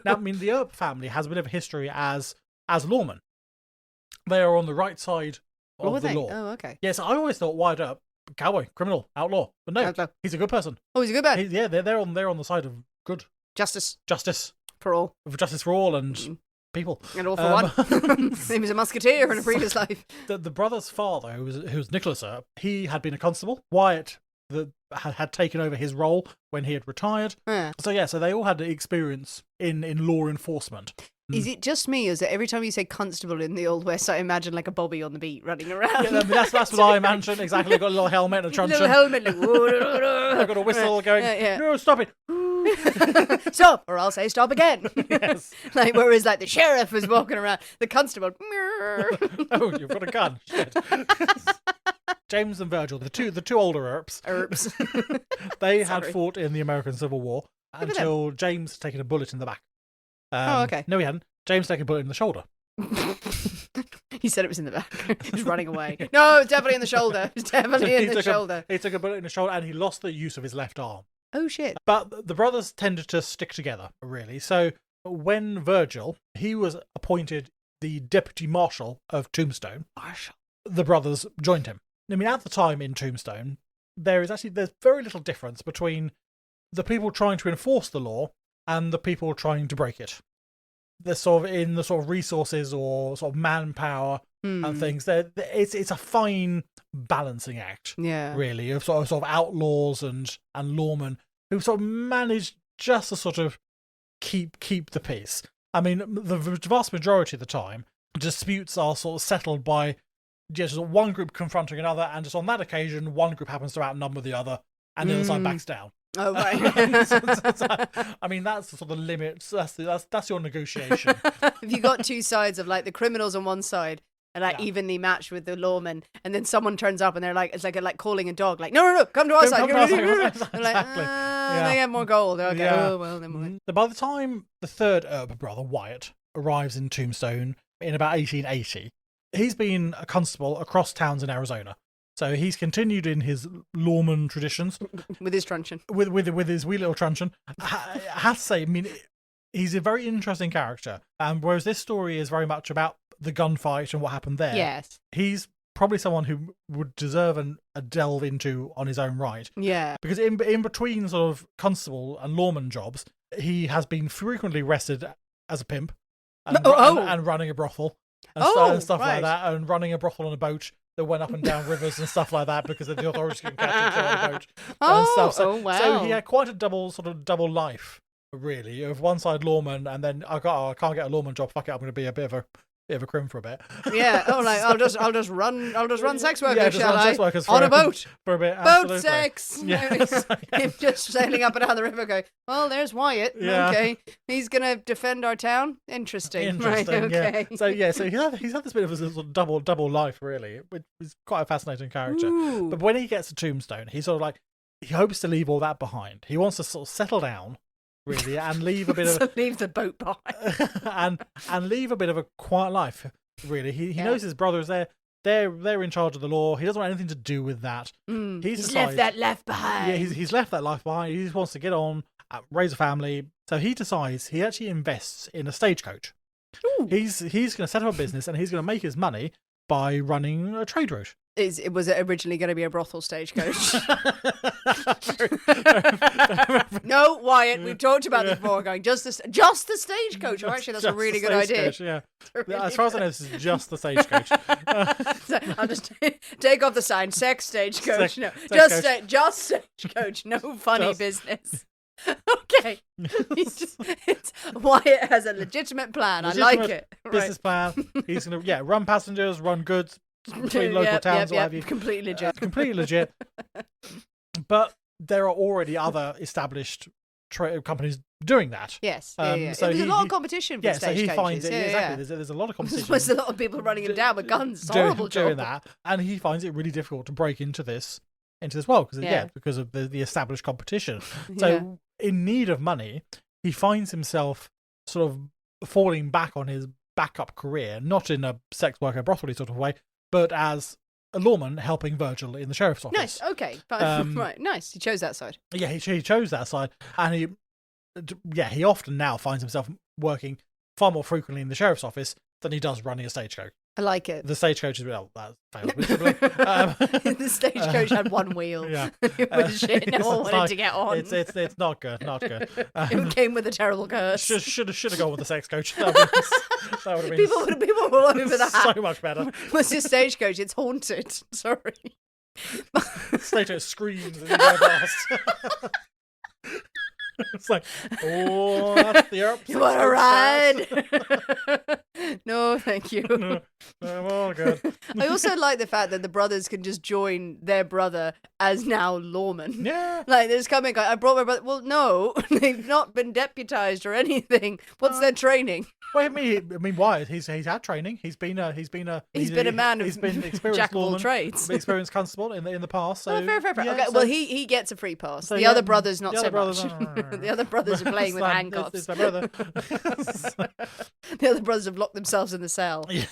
Speaker 2: Now, the Earp family has a bit of a history as lawmen. They are on the right side of the law.
Speaker 1: Oh, okay.
Speaker 2: Yes, I always thought Wyatt Earp, cowboy, criminal, outlaw, but no, he's a good person.
Speaker 1: Oh, he's a good man.
Speaker 2: They're on the side of good
Speaker 1: justice
Speaker 2: for all, and people,
Speaker 1: and all for one. He was a musketeer in a previous life.
Speaker 2: The brother's father, who was Nicholas Earp, he had been a constable. Wyatt had taken over his role when he had retired. So they all had experience in law enforcement.
Speaker 1: Is it just me, or is it every time you say constable in the Old West, I imagine like a Bobby on the beat running around?
Speaker 2: Yeah, that's what I imagine, exactly. I've got a little helmet and a truncheon. I've got a whistle going, no, stop it.
Speaker 1: Stop, or I'll say stop again.
Speaker 2: Yes.
Speaker 1: Whereas the sheriff was walking around, the constable.
Speaker 2: Oh, you've got a gun. Shit. James and Virgil, the two older Earps. They had fought in the American Civil War until James had taken a bullet in the back.
Speaker 1: Okay.
Speaker 2: No, he hadn't. James taken a bullet in the shoulder.
Speaker 1: He said it was in the back. He was running away. No, it's definitely in the shoulder. It's definitely in the shoulder.
Speaker 2: He took a bullet in the shoulder and he lost the use of his left arm.
Speaker 1: Oh, shit.
Speaker 2: But the brothers tended to stick together, really. So when Virgil, he was appointed the deputy marshal of Tombstone, the brothers joined him. At the time in Tombstone, there's very little difference between the people trying to enforce the law and the people trying to break it. They're sort of in the sort of resources or sort of manpower and things. It's a fine balancing act, really, of sort of outlaws and lawmen who sort of manage just to sort of keep the peace. I mean, the vast majority of the time, disputes are sort of settled by just one group confronting another, and just on that occasion, one group happens to outnumber the other, and the other side backs down.
Speaker 1: Oh, right.
Speaker 2: I mean, that's the sort of limit. That's your negotiation.
Speaker 1: If you got two sides of like the criminals on one side and like evenly matched with the lawmen, and then someone turns up and they're like, it's like calling a dog, like, no, come to our side. They're like, they have more gold. Okay, oh, well, never mind.
Speaker 2: By the time the third brother, Wyatt, arrives in Tombstone in about 1880, he's been a constable across towns in Arizona. So he's continued in his lawman traditions.
Speaker 1: With his truncheon.
Speaker 2: With his wee little truncheon. I have to say, I mean, he's a very interesting character. Whereas this story is very much about the gunfight and what happened there.
Speaker 1: Yes.
Speaker 2: He's probably someone who would deserve a delve into on his own right.
Speaker 1: Yeah.
Speaker 2: Because in between sort of constable and lawman jobs, he has been frequently arrested as a pimp and running a brothel and stuff like that, and running a brothel on a boat that went up and down rivers and stuff like that because the authorities couldn't catch him on a boat and stuff. So he had quite a double life, really, of one side lawman, and then I can't get a lawman job. Fuck it, I'm going to be a bit of a crim for a bit.
Speaker 1: Yeah. Oh, like I'll just run sex workers, shall I?
Speaker 2: Sex workers
Speaker 1: on a boat
Speaker 2: for a bit.
Speaker 1: Boat
Speaker 2: Absolutely.
Speaker 1: sex.
Speaker 2: Yeah.
Speaker 1: Him just sailing up and down the river, going, well, there's Wyatt.
Speaker 2: Yeah.
Speaker 1: Okay, he's gonna defend our town. Interesting. Right. Okay.
Speaker 2: Yeah. So he's had this bit of a sort of double life, really, which is quite a fascinating character.
Speaker 1: Ooh.
Speaker 2: But when he gets to Tombstone, he's sort of like, he hopes to leave all that behind. He wants to sort of settle down, really, and leave a bit of
Speaker 1: leave the boat behind
Speaker 2: and leave a bit of a quiet life. Really, he knows his brothers. They're in charge of the law. He doesn't want anything to do with that.
Speaker 1: He's left that life behind.
Speaker 2: Yeah, he's left that life behind. He just wants to get on, raise a family. So he decides he actually invests in a stagecoach. Ooh. He's going to set up a business, and he's going to make his money by running a trade route.
Speaker 1: Was it originally going to be a brothel stagecoach? No, Wyatt, we've talked about this before. Going just the stagecoach. Oh, actually, that's a really good idea.
Speaker 2: Yeah. As far as I know, this is just the stagecoach.
Speaker 1: So I'll just take off the sign. Sex stagecoach. No, just stagecoach. No funny business. Okay. Wyatt has a legitimate plan. I like it.
Speaker 2: Business plan. He's going to run passengers, run goods between local towns, what have you.
Speaker 1: Completely legit.
Speaker 2: Completely legit. But there are already other established companies doing that.
Speaker 1: Yes. So there's a lot of competition for stagecoaches.
Speaker 2: So he finds it exactly. There's a lot of competition.
Speaker 1: There's a lot of people running him down with guns. It's a horrible job.
Speaker 2: Doing that, and he finds it really difficult to break into this world because of the established competition. So in need of money, he finds himself sort of falling back on his backup career, not in a sex worker brothel sort of way, but as a lawman helping Virgil in the sheriff's office.
Speaker 1: Nice, okay. Right, nice. He chose that side.
Speaker 2: Yeah, he chose that side. And he often now finds himself working far more frequently in the sheriff's office than he does running a stagecoach.
Speaker 1: I like it.
Speaker 2: The stagecoach is, that failed miserably.
Speaker 1: The stagecoach had one wheel. Yeah. It was shit. No one wanted to get on.
Speaker 2: It's not good, not good.
Speaker 1: It came with a terrible curse.
Speaker 2: Should have gone with the sex coach. That would have been
Speaker 1: people were all over that.
Speaker 2: So much better.
Speaker 1: What's your stagecoach? It's haunted. Sorry.
Speaker 2: Stagecoach screams and you go past. It's like, oh, that's the up.
Speaker 1: You want to ride? No, thank you.
Speaker 2: No, I'm all good.
Speaker 1: I also like the fact that the brothers can just join their brother as now lawmen.
Speaker 2: Yeah.
Speaker 1: Like, there's coming, I brought my brother. Well, no, they've not been deputized or anything. What's their training?
Speaker 2: Well, I mean, Wyatt, he's had training. He's been a man
Speaker 1: of
Speaker 2: experienced
Speaker 1: jack of all
Speaker 2: lawman,
Speaker 1: trades,
Speaker 2: experienced constable in the past. So
Speaker 1: fair.
Speaker 2: Yeah,
Speaker 1: okay, well, he gets a free pass. The other brothers not so much. The other brothers are playing with handcuffs.
Speaker 2: It's my brother.
Speaker 1: The other brothers have locked themselves in the cell.
Speaker 2: Yeah.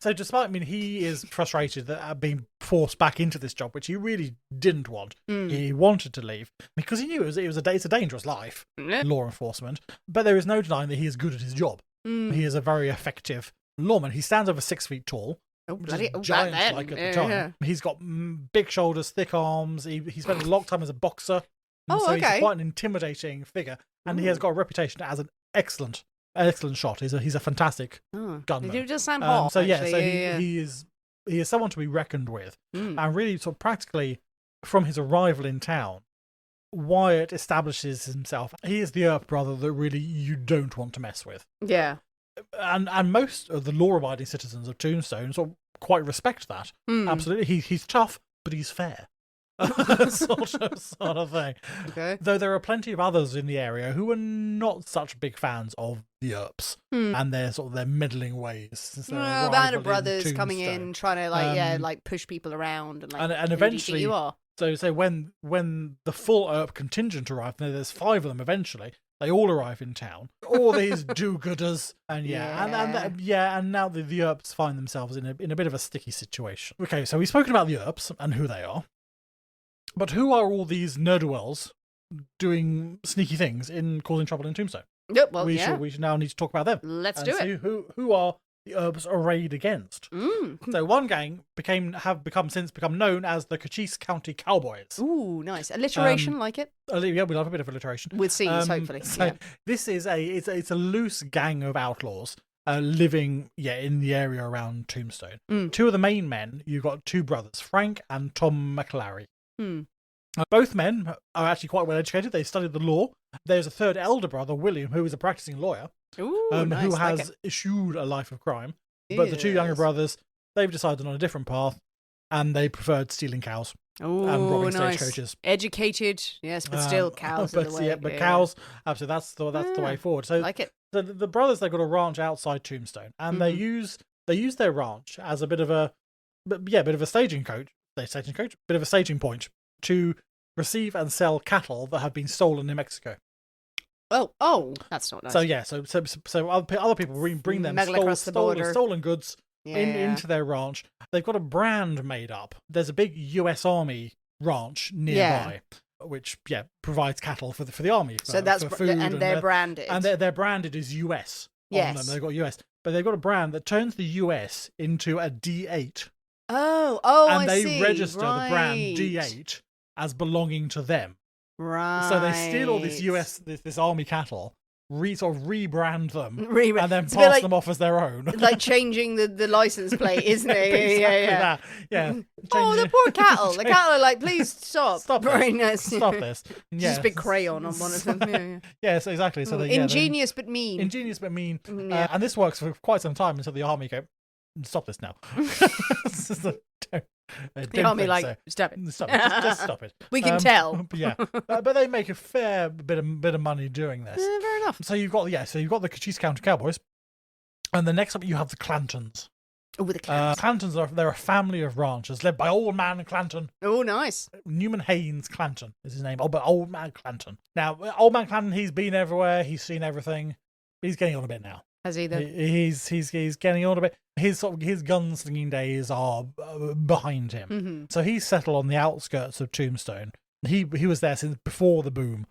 Speaker 2: So despite, he is frustrated that being forced back into this job, which he really didn't want. He wanted to leave because he knew it's a dangerous life, law enforcement. But there is no denying that he is good at his job. He is a very effective lawman. He stands over 6 feet tall. Giant-like at the time. Yeah. He's got big shoulders, thick arms. He spent a long time as a boxer.
Speaker 1: Oh,
Speaker 2: so
Speaker 1: okay.
Speaker 2: he's quite an intimidating figure, and he has got a reputation as an excellent shot. He's a fantastic gunman.
Speaker 1: It does sound hot.
Speaker 2: So
Speaker 1: actually.
Speaker 2: he is someone to be reckoned with,
Speaker 1: Mm.
Speaker 2: and really sort of practically from his arrival in town, Wyatt establishes himself. He is the Earp brother that really you don't want to mess with.
Speaker 1: Yeah.
Speaker 2: And most of the law-abiding citizens of Tombstone sort of quite respect that. Absolutely, he's tough, but he's fair. sort of thing.
Speaker 1: Okay.
Speaker 2: Though there are plenty of others in the area who are not such big fans of the Earps and their sort of their meddling ways.
Speaker 1: A band of brothers coming in, trying to like push people around
Speaker 2: and eventually
Speaker 1: you are.
Speaker 2: So when the full Earp contingent arrive, there's 5 of them eventually. They all arrive in town. All these do-gooders, and and now the Earps find themselves in a bit of a sticky situation. Okay, so we've spoken about the Earps and who they are, but who are all these ne'er-do-wells doing sneaky things in causing trouble in Tombstone?
Speaker 1: Yep. Well,
Speaker 2: we should now need to talk about them.
Speaker 1: Let's
Speaker 2: and
Speaker 1: do
Speaker 2: see
Speaker 1: it.
Speaker 2: Who are the Earps arrayed against? So one gang have become known as the Cochise County Cowboys.
Speaker 1: Ooh, nice alliteration, like it.
Speaker 2: Yeah, we love a bit of alliteration
Speaker 1: With C's, hopefully.
Speaker 2: So this is it's a loose gang of outlaws living in the area around Tombstone. 2 of the main men, you've got 2 brothers, Frank and Tom McLary. Both men are actually quite well educated. They studied the law. There's a 3rd elder brother, William, who is a practicing lawyer.
Speaker 1: Ooh, nice.
Speaker 2: Who has eschewed a life of crime. But the 2 younger brothers, they've decided on a different path, and they preferred stealing cows and robbing stagecoaches.
Speaker 1: Educated, yes, but still cows.
Speaker 2: But cows, absolutely, that's the way forward. So
Speaker 1: like it.
Speaker 2: The brothers, they've got a ranch outside Tombstone, and they use their ranch as a bit of a staging point to receive and sell cattle that have been stolen in Mexico.
Speaker 1: Oh, that's not nice.
Speaker 2: So other people bring them stolen goods into their ranch. They've got a brand made up. There's a big U.S. Army ranch nearby, which provides cattle for the army. For food,
Speaker 1: and they're branded.
Speaker 2: And their branded is U.S. on them. They've got U.S. But they've got a brand that turns the U.S. into a D8.
Speaker 1: And
Speaker 2: they register the brand D8 as belonging to them.
Speaker 1: Right.
Speaker 2: So they steal all this this army cattle, rebrand them, and then pass them off as their own.
Speaker 1: Like changing the license plate, isn't it?
Speaker 2: That. Yeah.
Speaker 1: Oh, the poor cattle. The cattle are like, please stop.
Speaker 2: Stop this.
Speaker 1: Just a big crayon on one of them.
Speaker 2: Yes, exactly. So
Speaker 1: ingenious but mean.
Speaker 2: And this works for quite some time until the army go, stop this now.
Speaker 1: The army stop it.
Speaker 2: Just stop it.
Speaker 1: We can tell.
Speaker 2: But they make a fair bit of money doing this.
Speaker 1: Fair enough.
Speaker 2: So you've got the Cochise County Cowboys, and the next up you have the Clantons.
Speaker 1: Oh, with the Clantons.
Speaker 2: Clantons they're a family of ranchers led by Old Man Clanton.
Speaker 1: Oh, nice.
Speaker 2: Newman Haynes Clanton is his name. But Old Man Clanton. Now, Old Man Clanton, he's been everywhere. He's seen everything. He's getting on a bit now.
Speaker 1: Has he though?
Speaker 2: He's getting on a bit. His gunslinging days are behind him. So he's settled on the outskirts of Tombstone. He was there since before the boom,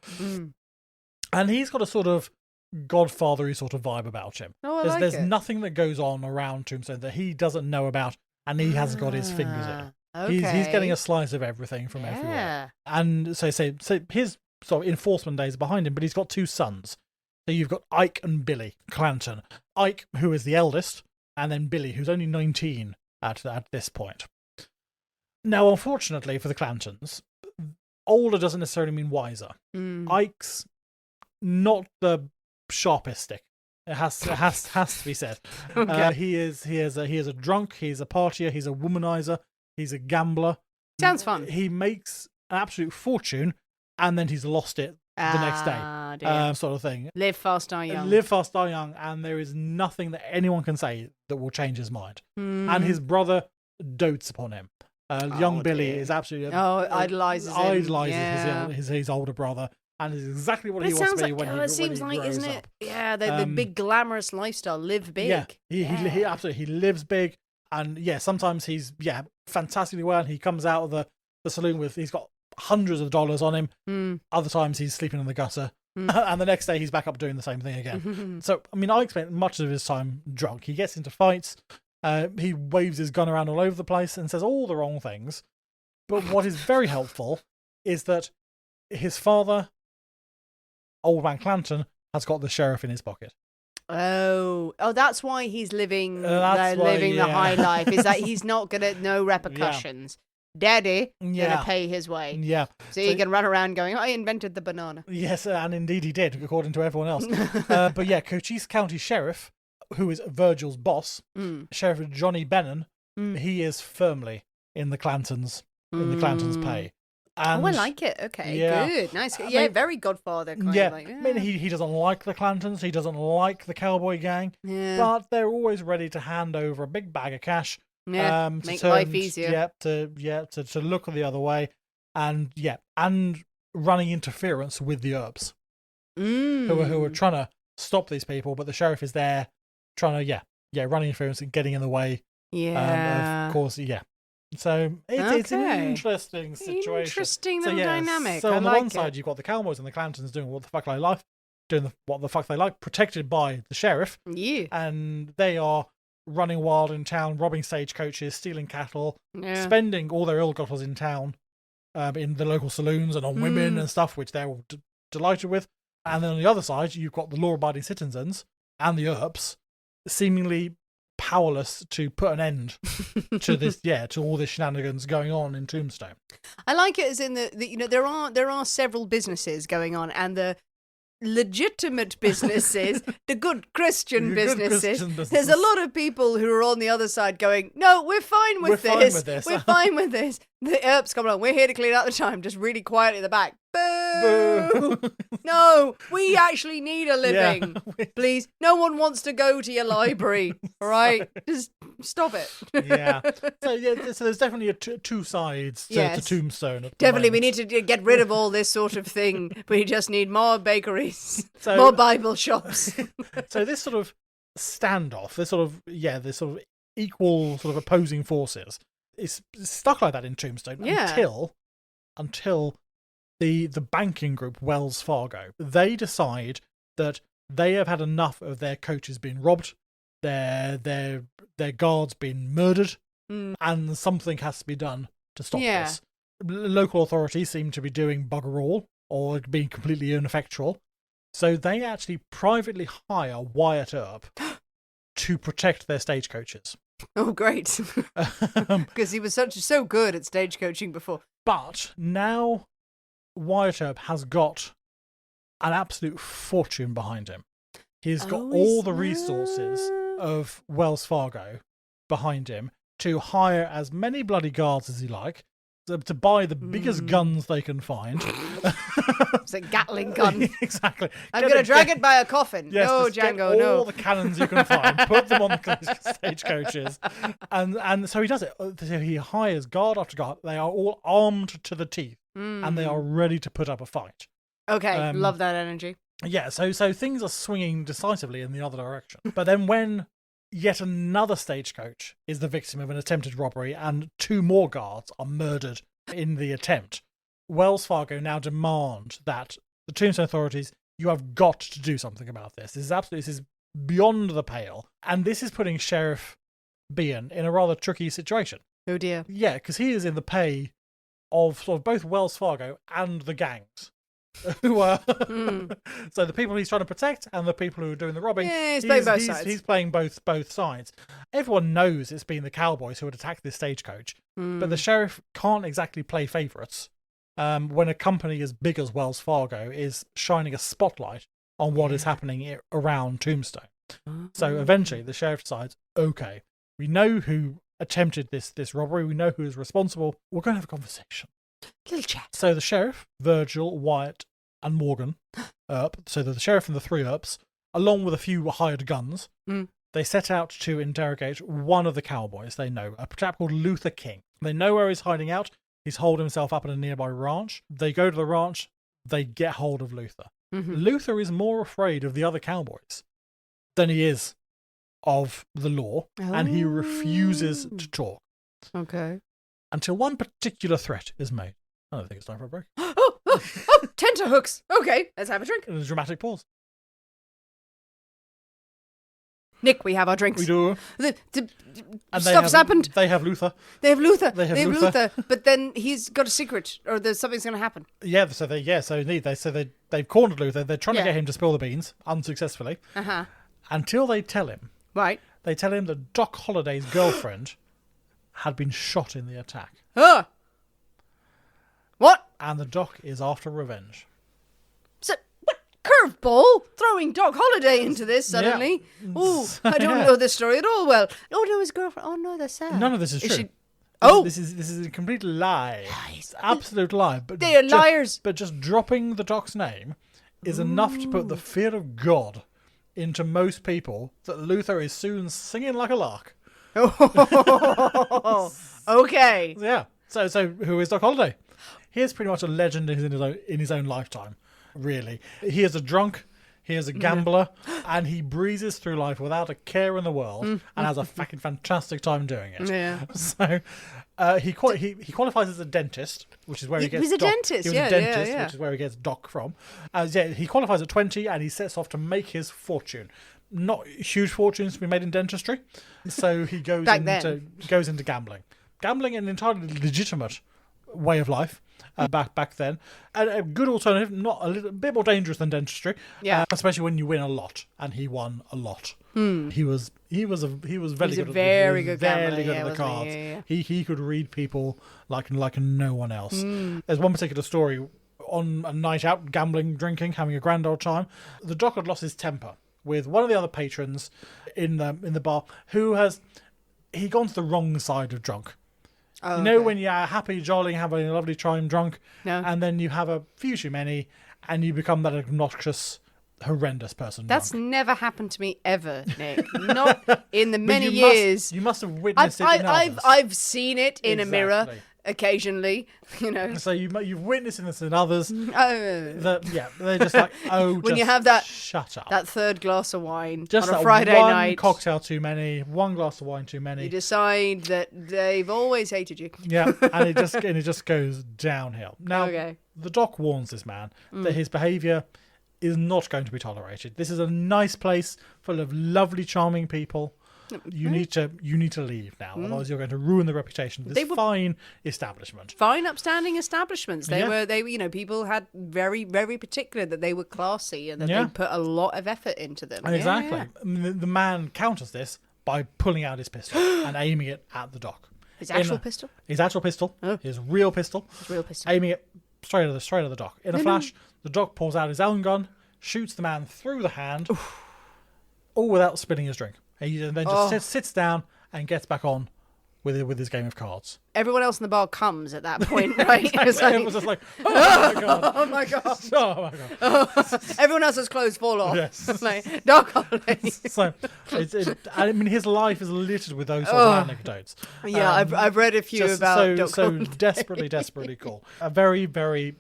Speaker 2: and he's got a sort of godfathery sort of vibe about him. There's nothing that goes on around Tombstone that he doesn't know about, and he hasn't got his fingers in.
Speaker 1: Okay.
Speaker 2: He's getting a slice of everything from everywhere. And so his sort of enforcement days are behind him, but he's got 2 sons. So you've got Ike and Billy Clanton. Ike, who is the eldest, and then Billy, who's only 19 at this point. Now, unfortunately for the Clantons, older doesn't necessarily mean wiser. Ike's not the sharpest stick. It has to be said.
Speaker 1: Okay.
Speaker 2: He is a drunk. He's a partier. He's a womanizer. He's a gambler.
Speaker 1: Sounds fun.
Speaker 2: He makes an absolute fortune, and then he's lost it the next day, sort of thing.
Speaker 1: Live fast, die young.
Speaker 2: Live fast, die young, and there is nothing that anyone can say that will change his mind. And his brother dotes upon him. Young Billy is absolutely
Speaker 1: idolizes
Speaker 2: his older brother, and is exactly what he wants to be when he grows
Speaker 1: isn't it?
Speaker 2: up.
Speaker 1: Yeah, the big glamorous lifestyle. Live big.
Speaker 2: Yeah, he absolutely lives big, and sometimes he's fantastically well. And he comes out of the saloon he's got hundreds of dollars on him. Other times he's sleeping in the gutter, and the next day he's back up doing the same thing again. So I mean, I spent much of his time drunk. He gets into fights. He waves his gun around all over the place and says all the wrong things. But what is very helpful is that his father, Old Man Clanton, has got the sheriff in his pocket.
Speaker 1: Oh, that's why he's living the
Speaker 2: yeah.
Speaker 1: high life. Is that he's not gonna no repercussions. Daddy gonna pay his way.
Speaker 2: Yeah.
Speaker 1: So he can run around going, I invented the banana.
Speaker 2: Yes, and indeed he did, according to everyone else. But yeah, Cochise County Sheriff, who is Virgil's boss, Sheriff Johnny Bennon, he is firmly in the Clantons' pay. And
Speaker 1: I like it. Okay, good, nice. Very Godfather kind of like.
Speaker 2: I mean, he doesn't like the Clantons, he doesn't like the cowboy gang, but they're always ready to hand over a big bag of cash.
Speaker 1: Make life easier.
Speaker 2: To look the other way, and running interference with the Earps, who are trying to stop these people, but the sheriff is there trying to running interference and getting in the way. Of course. So it's an interesting situation.
Speaker 1: Interesting little dynamic.
Speaker 2: So on the one side, you've got the Cowboys and the Clantons doing what the fuck they like, protected by the sheriff.
Speaker 1: Yeah.
Speaker 2: And they are running wild in town, robbing stagecoaches, stealing cattle, spending all their ill-gottens in town, in the local saloons and on women and stuff, which they're all delighted with. And then on the other side, you've got the law-abiding citizens and the Earps seemingly powerless to put an end to this, to all this shenanigans going on in Tombstone.
Speaker 1: I like it as in there are several businesses going on, and the legitimate businesses, the good Christian businesses. There's a lot of people who are on the other side going, no, we're fine with this. We're fine with this. The Earps come along. We're here to clean out the time, just really quietly at the back. Boo! No, we actually need a living. Please, no one wants to go to your library. All right, just stop it.
Speaker 2: So there's definitely two sides to Tombstone.
Speaker 1: Definitely, we need to get rid of all this sort of thing. We just need more bakeries, more Bible shops.
Speaker 2: So this sort of standoff, this sort of equal sort of opposing forces, is stuck like that in Tombstone until the banking group Wells Fargo, they decide that they have had enough of their coaches being robbed, their guards being murdered, and something has to be done to stop this. Local authorities seem to be doing bugger all or being completely ineffectual, so they actually privately hire Wyatt Earp to protect their stagecoaches.
Speaker 1: Oh, great! Because he was so good at stagecoaching before.
Speaker 2: But now Wyatt Earp has got an absolute fortune behind him. He's got all the resources of Wells Fargo behind him to hire as many bloody guards as he like, to buy the biggest guns they can find.
Speaker 1: It's a Gatling gun.
Speaker 2: Exactly.
Speaker 1: I'm going to drag it by a coffin.
Speaker 2: Yes,
Speaker 1: no, Django, no.
Speaker 2: All the cannons you can find, put them on the stagecoaches. And so he does it. So he hires guard after guard. They are all armed to the teeth, and they are ready to put up a fight.
Speaker 1: Okay, love that energy.
Speaker 2: Yeah, so things are swinging decisively in the other direction. But then when yet another stagecoach is the victim of an attempted robbery and two more guards are murdered in the attempt, Wells Fargo now demand that the Tombstone authorities, you have got to do something about this. This is beyond the pale. And this is putting Sheriff Bean in a rather tricky situation.
Speaker 1: Oh dear.
Speaker 2: Yeah, because he is in the pay of sort of both Wells Fargo and the gangs. Who are so the people he's trying to protect and the people who are doing the robbing.
Speaker 1: Yeah, he's playing both sides.
Speaker 2: He's playing both sides. Everyone knows it's been the Cowboys who had attacked this stagecoach, but the sheriff can't exactly play favourites when a company as big as Wells Fargo is shining a spotlight on what is happening around Tombstone. So eventually the sheriff decides, okay, we know who attempted this robbery, we know who is responsible, we're going to have a conversation.
Speaker 1: Little chat.
Speaker 2: So the sheriff, Virgil, Wyatt, and Morgan Earp, so the sheriff and the three Earps, along with a few hired guns, they set out to interrogate one of the Cowboys they know, a chap called Luther King. They know where he's hiding out. He's holed himself up at a nearby ranch. They go to the ranch. They get hold of Luther. Luther is more afraid of the other Cowboys than he is of the law, and he refuses to talk.
Speaker 1: Okay.
Speaker 2: Until one particular threat is made. I don't think it's time for a break.
Speaker 1: Oh, tenterhooks. Okay, let's have a drink.
Speaker 2: And a dramatic pause.
Speaker 1: Nick, we have our drinks.
Speaker 2: We do. And
Speaker 1: Stuff's happened.
Speaker 2: They have Luther.
Speaker 1: They have Luther.
Speaker 2: They have Luther.
Speaker 1: But then he's got a secret, or there's something's going to happen.
Speaker 2: Yeah. So indeed, they've cornered Luther. They're trying to get him to spill the beans unsuccessfully. Until they tell him.
Speaker 1: Right.
Speaker 2: They tell him that Doc Holliday's girlfriend had been shot in the attack.
Speaker 1: What?
Speaker 2: And the Doc is after revenge.
Speaker 1: So, what curveball? Throwing Doc Holliday into this suddenly?
Speaker 2: Yeah.
Speaker 1: Oh, I don't know this story at all well. Oh, no, his girlfriend. Oh, no, that's sad.
Speaker 2: None of this is true. This is a complete lie. It's absolute lie. But
Speaker 1: they are liars.
Speaker 2: But just dropping the Doc's name is enough to put the fear of God into most people that Luther is soon singing like a lark.
Speaker 1: Okay.
Speaker 2: Yeah. So who is Doc Holliday? He is pretty much a legend in his own lifetime, really. He is a drunk, he is a gambler, and he breezes through life without a care in the world and has a fucking fantastic time doing it.
Speaker 1: Yeah.
Speaker 2: So he qualifies as a dentist, which is where he gets
Speaker 1: He was a dentist,
Speaker 2: which is where he gets Doc from. He qualifies at 20 and he sets off to make his fortune. Not huge fortunes to be made in dentistry. So he goes into gambling. Gambling, an entirely legitimate way of life back then, and a good alternative, not a bit more dangerous than dentistry.
Speaker 1: Yeah,
Speaker 2: especially when you win a lot, and he won a lot. He was very good at the cards. He could read people like no one else. There's one particular story on a night out, gambling, drinking, having a grand old time. The Doc had lost his temper with one of the other patrons in the bar he'd gone to the wrong side of drunk.
Speaker 1: Oh,
Speaker 2: you know, when you're happy, jolly, having a lovely time drunk, and then you have a few too many, and you become that obnoxious, horrendous person.
Speaker 1: That's
Speaker 2: drunk.
Speaker 1: Never happened to me ever, Nick. Not in the many years.
Speaker 2: You must have witnessed it in others.
Speaker 1: I've seen it in a mirror occasionally, you know.
Speaker 2: So you've witnessed this in others. They're just like,
Speaker 1: when you have that,
Speaker 2: shut up.
Speaker 1: That third glass of wine
Speaker 2: just
Speaker 1: on a Friday
Speaker 2: one
Speaker 1: night.
Speaker 2: Cocktail too many, one glass of wine too many.
Speaker 1: You decide that they've always hated you.
Speaker 2: Yeah, and it just goes downhill. Now, the Doc warns this man that his behaviour is not going to be tolerated. This is a nice place full of lovely, charming people. You need to leave now, otherwise you're going to ruin the reputation of this fine establishment.
Speaker 1: Fine, upstanding establishments. People had very, very particular that they were classy and that they put a lot of effort into them.
Speaker 2: Exactly. The man counters this by pulling out his pistol and aiming it at the Doc.
Speaker 1: His actual pistol?
Speaker 2: His actual pistol.
Speaker 1: Oh.
Speaker 2: His real pistol. Aiming it straight at the Doc. In a flash, the Doc pulls out his own gun, shoots the man through the hand, all without spilling his drink. And then just sits down and gets back on with his game of cards.
Speaker 1: Everyone else in the bar comes at that point, right?
Speaker 2: Everyone's just like, oh my god.
Speaker 1: Oh my god.
Speaker 2: Oh my god.
Speaker 1: Everyone else's clothes fall off.
Speaker 2: Yes.
Speaker 1: Like, Doc Holliday.
Speaker 2: So, his life is littered with those sorts of anecdotes.
Speaker 1: Yeah, I've read a few about Doc Holliday.
Speaker 2: desperately cool. A very, very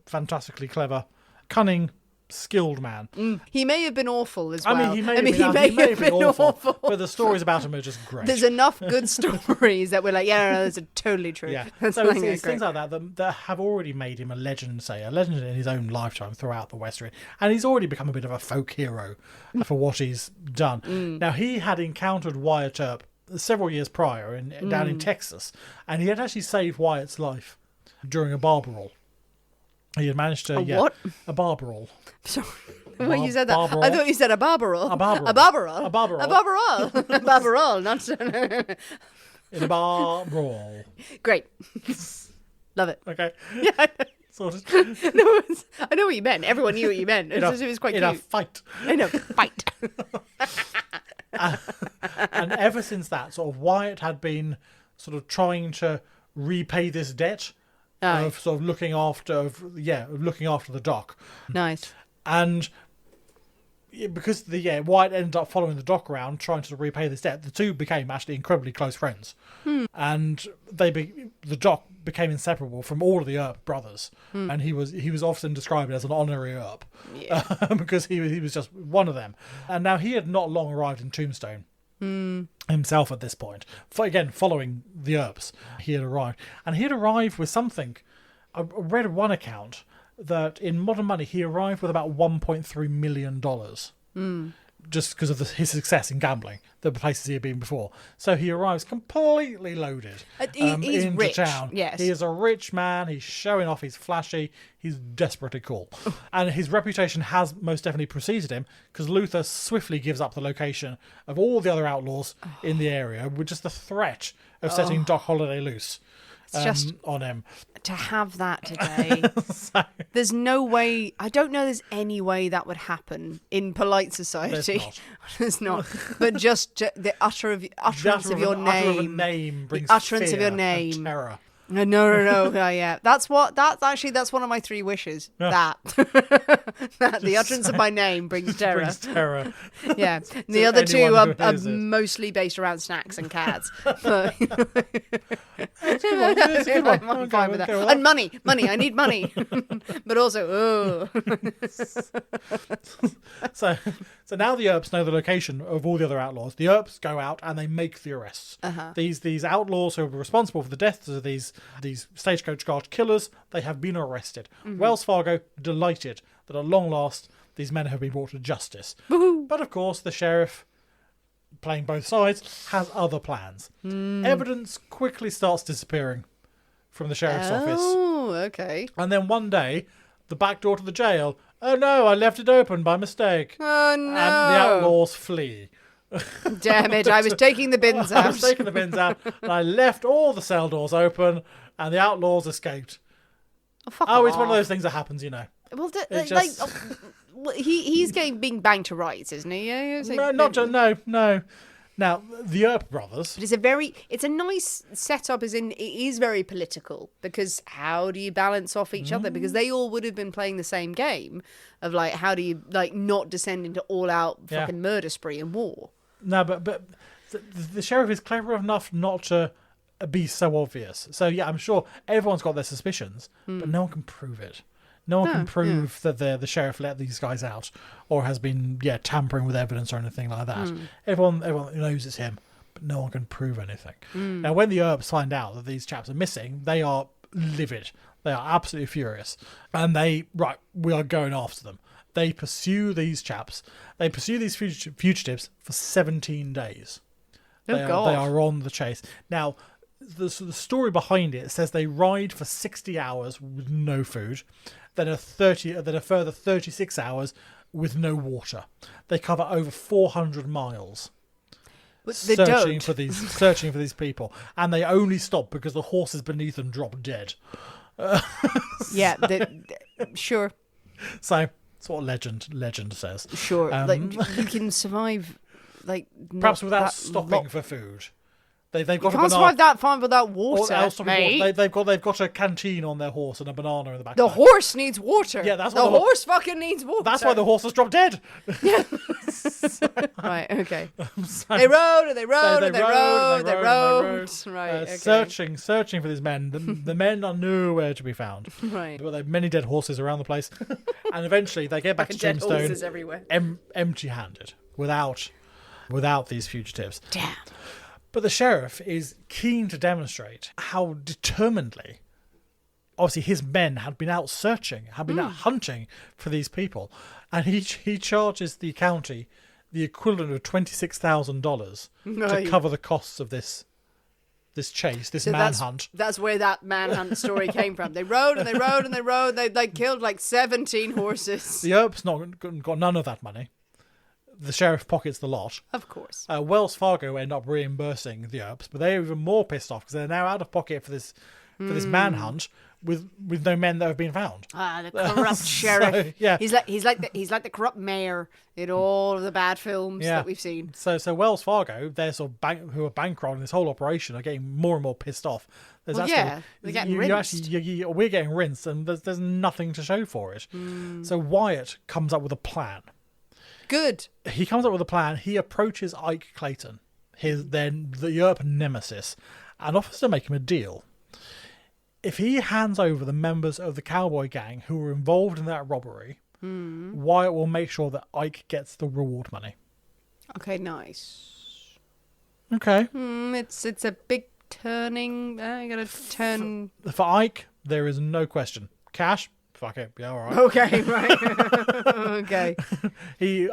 Speaker 2: fantastically clever, cunning, skilled man.
Speaker 1: He may have been awful as well.
Speaker 2: He may have been awful, but the stories about him are just great.
Speaker 1: There's enough good stories that we're like, those are totally true.
Speaker 2: Yeah. So it's things like that have already made him a legend in his own lifetime throughout the West. And he's already become a bit of a folk hero for what he's done. Now, he had encountered Wyatt Earp several years prior down in Texas, and he had actually saved Wyatt's life during a bar brawl. He had managed to
Speaker 1: what?
Speaker 2: A bar brawl.
Speaker 1: Sorry. When you said that, I thought you said a barbarol.
Speaker 2: A barbarol.
Speaker 1: A barbarol.
Speaker 2: A barbarol.
Speaker 1: A barbarol. A barbarol. Not
Speaker 2: in a bar brawl.
Speaker 1: Great. Love it.
Speaker 2: Okay.
Speaker 1: Yeah.
Speaker 2: Sorted.
Speaker 1: No, I know what you meant. Everyone knew what you meant. It was quite cute.
Speaker 2: In a fight.
Speaker 1: In a fight.
Speaker 2: And ever since that, sort of Wyatt had been sort of trying to repay this debt. Of sort of looking after the Doc.
Speaker 1: Nice.
Speaker 2: And because Wyatt ended up following the Doc around, trying to repay this debt, the two became actually incredibly close friends. And the Doc became inseparable from all of the Earp brothers, and he was often described as an honorary Earp, because he was just one of them. And now he had not long arrived in Tombstone. Himself at this point, following the Earps, he had arrived with something. I read one account that in modern money he arrived with about $1.3 million. just because of his success in gambling, the places he had been before. So he arrives completely loaded
Speaker 1: he's
Speaker 2: into
Speaker 1: rich,
Speaker 2: town.
Speaker 1: yes.
Speaker 2: He is a rich man. He's showing off. He's flashy. He's desperately cool. And his reputation has most definitely preceded him, because Luther swiftly gives up the location of all the other outlaws in the area with just the threat of setting Doc Holliday loose
Speaker 1: just
Speaker 2: on him.
Speaker 1: to have that today.
Speaker 2: So,
Speaker 1: There's no way. I don't know. There's any way that would happen in polite society. There's not. But just the utterance of your name.
Speaker 2: Utter of a name brings
Speaker 1: the utterance
Speaker 2: fear
Speaker 1: of your
Speaker 2: and
Speaker 1: name.
Speaker 2: terror.
Speaker 1: No. Yeah. That's one of my 3 wishes.
Speaker 2: Yeah.
Speaker 1: That the utterance of my name brings terror.
Speaker 2: Brings terror.
Speaker 1: Yeah. And the other 2 are
Speaker 2: hears it.
Speaker 1: mostly based around snacks and cats. But
Speaker 2: It's a good one.
Speaker 1: I'm fine with that. And money. I need money. But also,
Speaker 2: So now the Earps know the location of all the other outlaws. The Earps go out and they make the arrests. These outlaws who are responsible for the deaths of these stagecoach guard killers, they have been arrested. Wells Fargo delighted that at long last these men have been brought to justice.
Speaker 1: Woohoo.
Speaker 2: But of course the sheriff, playing both sides, has other plans. Evidence quickly starts disappearing from the sheriff's office.
Speaker 1: Oh, okay.
Speaker 2: And then one day, the back door to the jail, oh no, I left it open by mistake.
Speaker 1: Oh no.
Speaker 2: And the outlaws flee.
Speaker 1: Damn it, I was taking the bins out.
Speaker 2: I was taking the bins out, and I left all the cell doors open, and the outlaws escaped.
Speaker 1: Oh, fuck
Speaker 2: Oh, it's
Speaker 1: off.
Speaker 2: one of those things that happens, you know.
Speaker 1: Well,
Speaker 2: It just-
Speaker 1: he's being banged to rights, isn't he? Yeah,
Speaker 2: No. Now, the Earp brothers...
Speaker 1: But it's a nice setup, as in, it is very political, because how do you balance off each other? Because they all would have been playing the same game of, like, how do you, like, not descend into all-out fucking murder spree and war?
Speaker 2: No, but the sheriff is clever enough not to be so obvious. So, yeah, I'm sure everyone's got their suspicions, but no one can prove it. No one can prove that the sheriff let these guys out or has been tampering with evidence or anything like that. Everyone knows it's him, but no one can prove anything. Now, when the Earps find out that these chaps are missing, they are livid. They are absolutely furious. And we are going after them. They pursue these chaps. They pursue these fugitives for 17 days. They are on the chase. Now, the story behind it says they ride for 60 hours with no food. Then a further 36 hours with no water. They cover over 400 miles searching for these people, and they only stop because the horses beneath them drop dead.
Speaker 1: Sure.
Speaker 2: So that's what legend says.
Speaker 1: Sure, like you can survive, like
Speaker 2: perhaps without stopping for food. They've got
Speaker 1: you can't survive that far without water, mate.
Speaker 2: They've got a canteen on their horse and a banana in the back.
Speaker 1: The horse needs water.
Speaker 2: Yeah, that's
Speaker 1: the horse fucking needs water.
Speaker 2: That's why the horses drop dead.
Speaker 1: Yeah. Right. Okay. They rode and they rode and they rode. Right. Okay.
Speaker 2: Searching for these men. The men are nowhere to be found.
Speaker 1: Right.
Speaker 2: But there are many dead horses around the place, and eventually they get back to
Speaker 1: dead
Speaker 2: Tombstone
Speaker 1: horses everywhere.
Speaker 2: Empty-handed, without these fugitives.
Speaker 1: Damn.
Speaker 2: But the sheriff is keen to demonstrate how determinedly, obviously, his men had been out searching, had been out hunting for these people. And he charges the county the equivalent of $26,000 to cover the costs of this chase, this manhunt.
Speaker 1: That's where that manhunt story came from. They rode and they rode and they rode. They killed like 17 horses.
Speaker 2: The Earp's got none of that money. The sheriff pockets the lot.
Speaker 1: Of course.
Speaker 2: Wells Fargo end up reimbursing the Earps, but they're even more pissed off because they're now out of pocket for this manhunt with no men that have been found.
Speaker 1: The corrupt sheriff.
Speaker 2: So, yeah.
Speaker 1: He's like the corrupt mayor in all of the bad films that we've seen.
Speaker 2: So Wells Fargo, they're sort of who are bankrolling this whole operation, are getting more and more pissed off.
Speaker 1: They're getting rinsed.
Speaker 2: We're getting rinsed, and there's nothing to show for it. So Wyatt comes up with a plan.
Speaker 1: Good.
Speaker 2: He comes up with a plan. He approaches Ike Clayton, the Earp nemesis, and offers to make him a deal. If he hands over the members of the cowboy gang who were involved in that robbery, Wyatt will make sure that Ike gets the reward money.
Speaker 1: Okay, nice.
Speaker 2: Okay.
Speaker 1: It's a big turning. You gotta turn.
Speaker 2: For Ike, there is no question. Cash, fuck it, yeah, all right.
Speaker 1: Okay, right. Okay.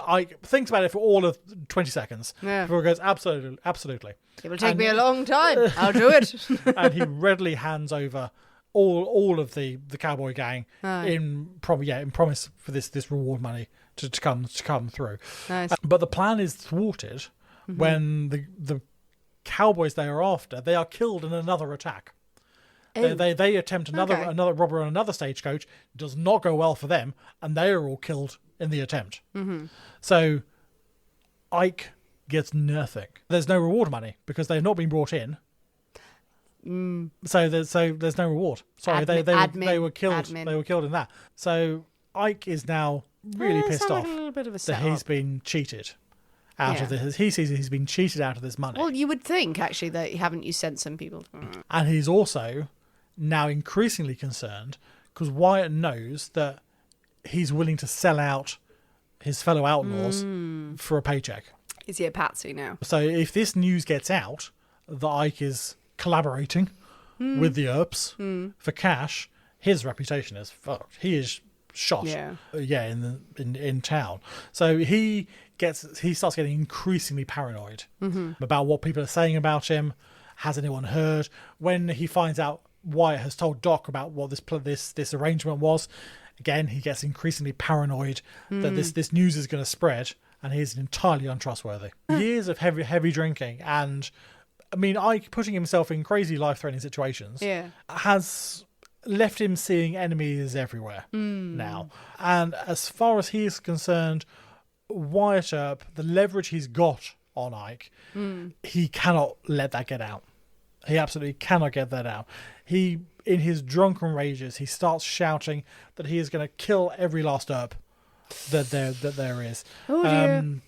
Speaker 2: Ike thinks about it for all of 20 seconds
Speaker 1: Yeah.
Speaker 2: before he goes, absolutely.
Speaker 1: It will take me a long time. I'll do it.
Speaker 2: And he readily hands over all of the cowboy gang in promise for this reward money to come through.
Speaker 1: Nice.
Speaker 2: But the plan is thwarted when the cowboys they are after, they are killed in another attack. They attempt another robbery on another stagecoach. Does not go well for them, and they are all killed in the attempt. So Ike gets nothing. There's no reward money because they've not been brought in. So there's no reward. Sorry, they were killed.
Speaker 1: Admin.
Speaker 2: They were killed in that. So Ike is now really pissed off
Speaker 1: a little bit of a
Speaker 2: that
Speaker 1: setup.
Speaker 2: he's been cheated out of this. He sees he's been cheated out of this money.
Speaker 1: Well, you would think actually that haven't you sent some people?
Speaker 2: And he's also now increasingly concerned because Wyatt knows that he's willing to sell out his fellow outlaws for a paycheck.
Speaker 1: Is he a patsy now?
Speaker 2: So if this news gets out that Ike is collaborating with the Earps for cash, his reputation is fucked. He is shot. In town. So he starts getting increasingly paranoid about what people are saying about him. Has anyone heard? When he finds out Wyatt has told Doc about what this arrangement was, again he gets increasingly paranoid that this news is going to spread, and he's entirely untrustworthy. Years of heavy drinking, and I mean, Ike putting himself in crazy life-threatening situations has left him seeing enemies everywhere now. And as far as he is concerned, Wyatt Earp, the leverage he's got on Ike, he cannot let that get out. He absolutely cannot get that out. He, in his drunken rages, he starts shouting that he is going to kill every last Earp that there is.
Speaker 1: Oh dear.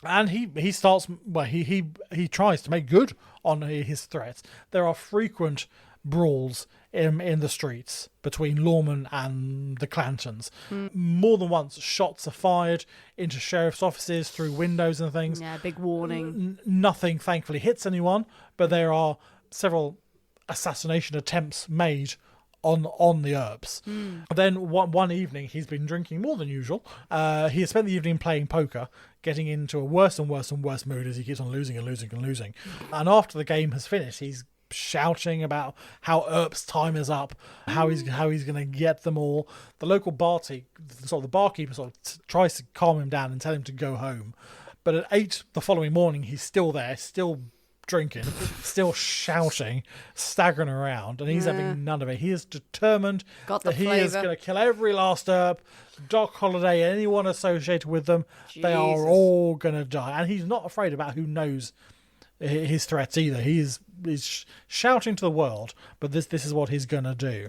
Speaker 2: And he starts. Well, he tries to make good on his threats. There are frequent brawls in the streets between Lawman and the Clantons. More than once, shots are fired into sheriff's offices through windows and things.
Speaker 1: Yeah, big warning.
Speaker 2: Nothing, thankfully, hits anyone, but there are several assassination attempts made on the Earps. Then one evening, he's been drinking more than usual. He has spent the evening playing poker, getting into a worse and worse and worse mood as he keeps on losing and losing and losing. And after the game has finished, he's shouting about how Earp's time is up, how he's going to get them all. The local the barkeeper tries to calm him down and tell him to go home. But at 8 the following morning, he's still there, still drinking, still shouting, staggering around, and he's having none of it. He is determined that he is going to kill every last Earp, Doc Holliday, anyone associated with them. Jesus. They are all going to die. And he's not afraid about who knows his threats either. He's shouting to the world, but this is what he's going to do.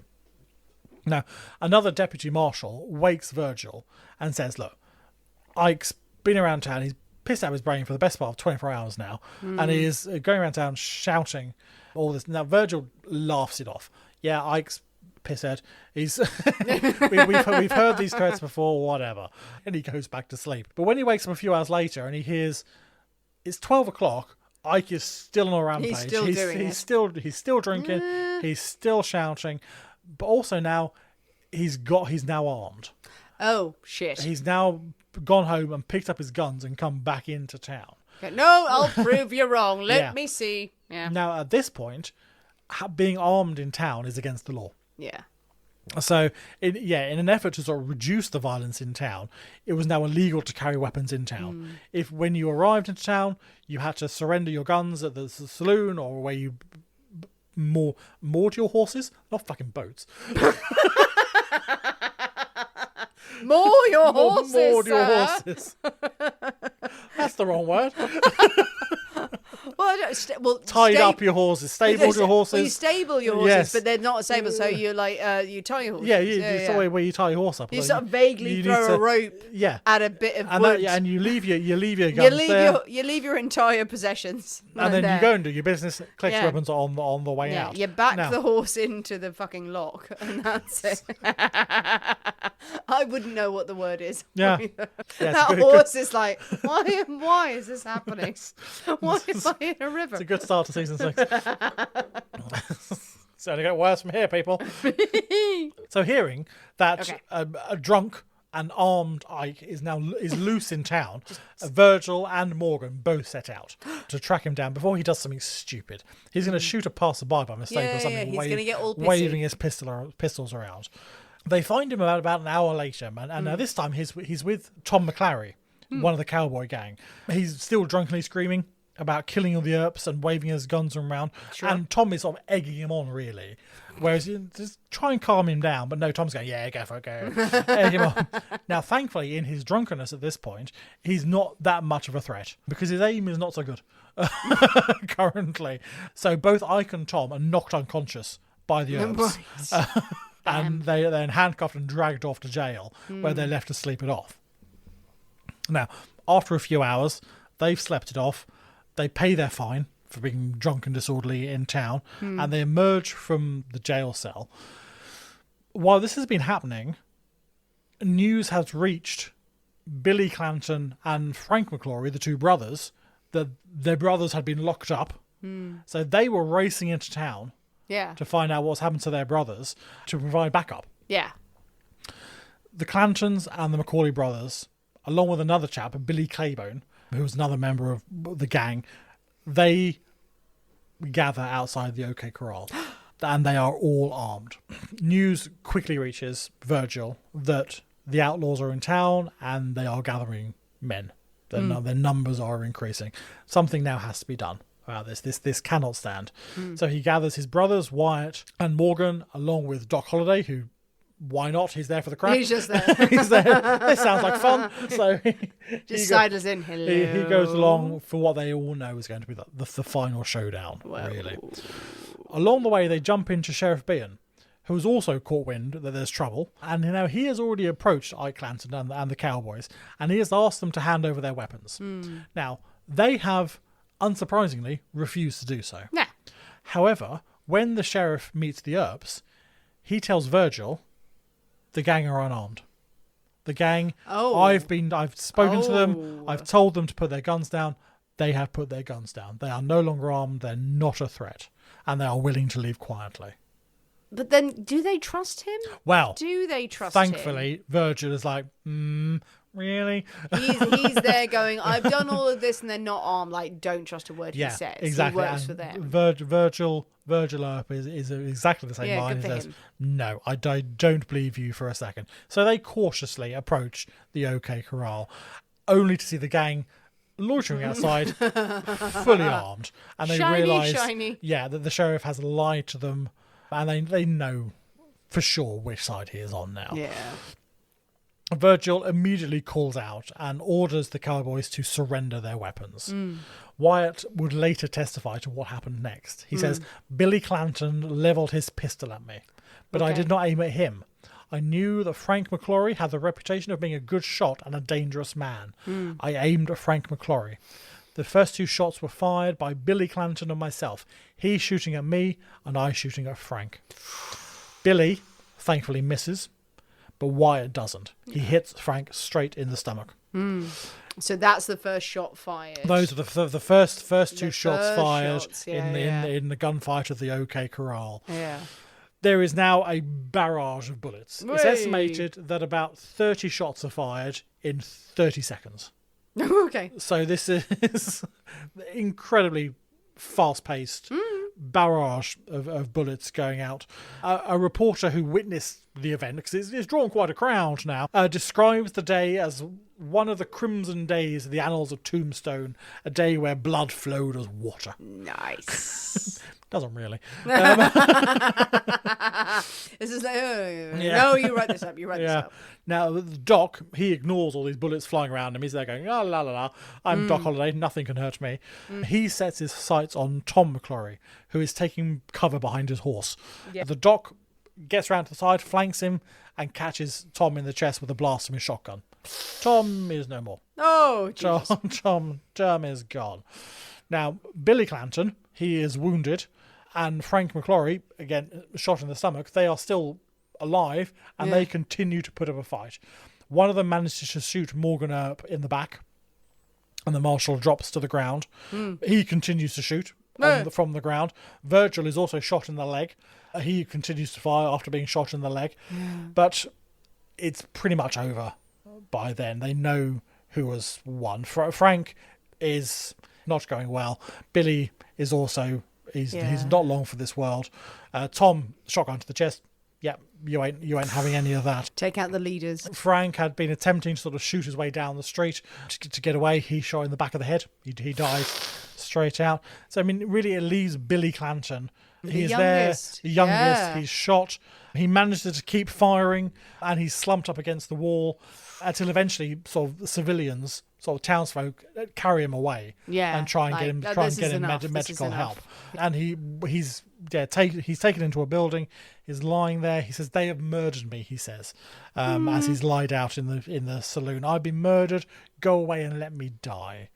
Speaker 2: Now, another deputy marshal wakes Virgil and says, look, Ike's been around town, he's pissed out of his brain for the best part of 24 hours now, and he is going around town shouting all this. Now, Virgil laughs it off. Yeah, Ike's pisshead. He's we've heard these threats before, whatever. And he goes back to sleep. But when he wakes up a few hours later and he hears it's 12 o'clock, Ike is still on a rampage. He's still drinking. He's still shouting. But also now he's now armed.
Speaker 1: Oh shit!
Speaker 2: He's now gone home and picked up his guns and come back into town.
Speaker 1: Okay, no, I'll prove you wrong. Let me see. Yeah.
Speaker 2: Now at this point, being armed in town is against the law.
Speaker 1: Yeah.
Speaker 2: So, in an effort to sort of reduce the violence in town, it was now illegal to carry weapons in town. If when you arrived into town, you had to surrender your guns at the saloon or where you moored your horses, not fucking boats.
Speaker 1: Moor your horses,
Speaker 2: Moored your horses. That's the wrong word. Tied up your horses, stabled your horses.
Speaker 1: Well, you stable your horses, but they're not stable, so you you tie your horses.
Speaker 2: Yeah, it's the way where you tie your horse up.
Speaker 1: You sort of vaguely throw a rope at a bit of wood.
Speaker 2: And you leave your guns there.
Speaker 1: You leave your entire possessions.
Speaker 2: And then you go and do your business, collect your weapons on the way out.
Speaker 1: You back the horse into the fucking lock, and that's it. I wouldn't know what the word is.
Speaker 2: Yeah.
Speaker 1: That horse is like, why is this happening? Why am I in a river?
Speaker 2: It's a good start to season 6. It's only get worse from here, people. So hearing that a drunk and armed Ike is loose in town, Virgil and Morgan both set out to track him down before he does something stupid. He's going to shoot a passerby by mistake or something,
Speaker 1: he's going to get all pissy.
Speaker 2: Waving his pistols around. They find him about an hour later, and this time he's with Tom McClary, one of the cowboy gang. He's still drunkenly screaming about killing all the Earps and waving his guns around. Sure. And Tom is sort of egging him on, really. Whereas you just try and calm him down, but no, Tom's going, yeah, go for it, go. Egg him on. Now, thankfully, in his drunkenness at this point, he's not that much of a threat because his aim is not so good currently. So both Ike and Tom are knocked unconscious by the Earps. And they're then handcuffed and dragged off to jail, where they're left to sleep it off. Now, after a few hours, they've slept it off. They pay their fine for being drunk and disorderly in town, and they emerge from the jail cell. While this has been happening, news has reached Billy Clanton and Frank McClory, the two brothers, that their brothers had been locked up. So they were racing into town to find out what's happened to their brothers to provide backup.
Speaker 1: Yeah.
Speaker 2: The Clantons and the Macaulay brothers, along with another chap, Billy Claiborne, who was another member of the gang, they gather outside the OK Corral, and they are all armed. News quickly reaches Virgil that the outlaws are in town and they are gathering men. Their numbers are increasing. Something now has to be done about this. This cannot stand. So he gathers his brothers, Wyatt and Morgan, along with Doc Holliday, who, why not? He's there for the crack.
Speaker 1: He's just there.
Speaker 2: He's there. This sounds like fun. So
Speaker 1: just sidles in. Hello.
Speaker 2: He goes along for what they all know is going to be the final showdown, really. Along the way, they jump into Sheriff Behan, who has also caught wind that there's trouble. And now he has already approached Ike Clanton and the cowboys, and he has asked them to hand over their weapons. Now, they have, unsurprisingly, refused to do so.
Speaker 1: Nah.
Speaker 2: However, when the sheriff meets the Earps, he tells Virgil the gang are unarmed. The gang, I've spoken to them, I've told them to put their guns down, they have put their guns down. They are no longer armed, they're not a threat, and they are willing to leave quietly.
Speaker 1: But then, do they trust him?
Speaker 2: Well,
Speaker 1: do they trust him?
Speaker 2: Thankfully, Virgil is like, really?
Speaker 1: He's there going, I've done all of this and they're not armed. Like, don't trust a word he says.
Speaker 2: Exactly.
Speaker 1: He works for them.
Speaker 2: Virgil Earp is exactly the same line. He says, no, I don't believe you for a second. So they cautiously approach the OK Corral, only to see the gang loitering outside, fully armed. And they realise that the sheriff has lied to them, and they know for sure which side he is on now.
Speaker 1: Yeah.
Speaker 2: Virgil immediately calls out and orders the cowboys to surrender their weapons. Wyatt would later testify to what happened next. He says, Billy Clanton levelled his pistol at me, but I did not aim at him. I knew that Frank McClory had the reputation of being a good shot and a dangerous man. I aimed at Frank McClory. The first two shots were fired by Billy Clanton and myself. He shooting at me and I shooting at Frank. Billy thankfully misses, but Wyatt doesn't. He hits Frank straight in the stomach.
Speaker 1: So that's the first shot fired.
Speaker 2: Those are the first two shots fired in the gunfight of the OK Corral.
Speaker 1: Yeah.
Speaker 2: There is now a barrage of bullets. It's estimated that about 30 shots are fired in 30 seconds.
Speaker 1: Okay.
Speaker 2: So this is incredibly fast-paced barrage of bullets going out. A reporter who witnessed the event, because it's drawn quite a crowd now, describes the day as one of the crimson days of the annals of Tombstone, a day where blood flowed as water.
Speaker 1: Nice.
Speaker 2: Doesn't really.
Speaker 1: This is like, no, you write this up. You write this up.
Speaker 2: Now, the Doc, he ignores all these bullets flying around him. He's there going, la la la. I'm Doc Holliday. Nothing can hurt me. He sets his sights on Tom McClory, who is taking cover behind his horse. Yeah. The Doc gets round to the side, flanks him, and catches Tom in the chest with a blast from his shotgun. Tom is no more.
Speaker 1: Oh, Jesus.
Speaker 2: Tom is gone. Now, Billy Clanton, he is wounded, and Frank McClory, again, shot in the stomach. They are still alive, and they continue to put up a fight. One of them manages to shoot Morgan Earp in the back, and the marshal drops to the ground. He continues to shoot, from the ground. Virgil is also shot in the leg. He continues to fire after being shot in the leg. But it's pretty much over by then. They know who has won. Frank is not going well. Billy is also... He's not long for this world. Tom, shotgun to the chest. Yeah, you ain't having any of that.
Speaker 1: Take out the leaders.
Speaker 2: Frank had been attempting to sort of shoot his way down the street to get away. He's shot in the back of the head. He dies straight out. So, I mean, really, it leaves Billy Clanton. He's there, the youngest. He's shot. He manages to keep firing, and he's slumped up against the wall until eventually sort of civilians, sort of townsfolk, carry him away and try and get him medical help. And he's taken into a building. He's lying there. He says, "They have murdered me," he says, as he's lied out in the saloon. "I've been murdered. Go away and let me die."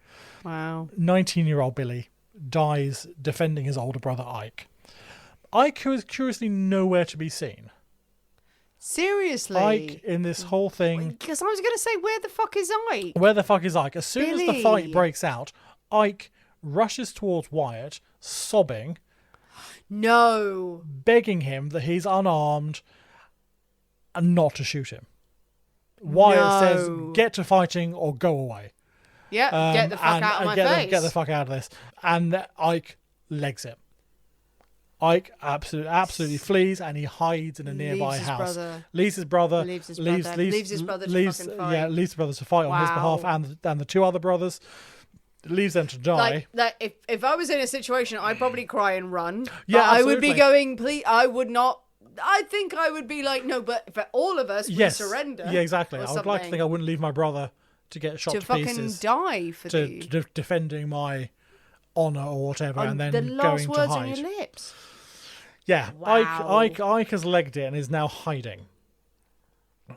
Speaker 1: Wow.
Speaker 2: 19-year-old Billy dies defending his older brother Ike. Ike was curiously nowhere to be seen.
Speaker 1: Seriously?
Speaker 2: Ike in this whole thing...
Speaker 1: Because I was going to say, where the fuck is Ike?
Speaker 2: Where the fuck is Ike? As soon as the fight breaks out, Ike rushes towards Wyatt, sobbing.
Speaker 1: No.
Speaker 2: Begging him that he's unarmed and not to shoot him. Wyatt says, "Get to fighting or go away."
Speaker 1: Yeah, get the fuck out of my face.
Speaker 2: Get the fuck out of this. And Ike legs it. Ike absolutely flees, and he hides in a nearby house. Leaves his brother to fight on his behalf, and the two other brothers. Leaves them to die.
Speaker 1: Like if I was in a situation, I'd probably cry and run.
Speaker 2: Yeah,
Speaker 1: I would be going, please. I would not. I think I would be like, no, but for all of us, we surrender.
Speaker 2: Yeah, exactly. I would like to think I wouldn't leave my brother to get shot to pieces.
Speaker 1: To fucking die for
Speaker 2: defending my honour or whatever, and then
Speaker 1: the
Speaker 2: going
Speaker 1: last
Speaker 2: to
Speaker 1: words
Speaker 2: hide.
Speaker 1: on your lips.
Speaker 2: Yeah,
Speaker 1: wow.
Speaker 2: Ike has legged it and is now hiding.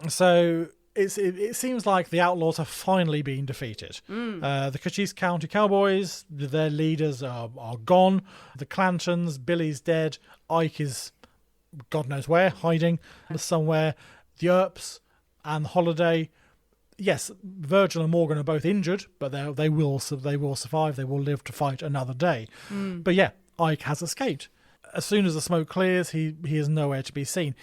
Speaker 2: So it seems like the outlaws have finally been defeated. The Cochise County Cowboys, their leaders are gone. The Clantons, Billy's dead. Ike is God knows where, hiding somewhere. The Earps and Holiday. Yes, Virgil and Morgan are both injured, but they will survive. They will live to fight another day. But yeah, Ike has escaped. As soon as the smoke clears, he is nowhere to be seen.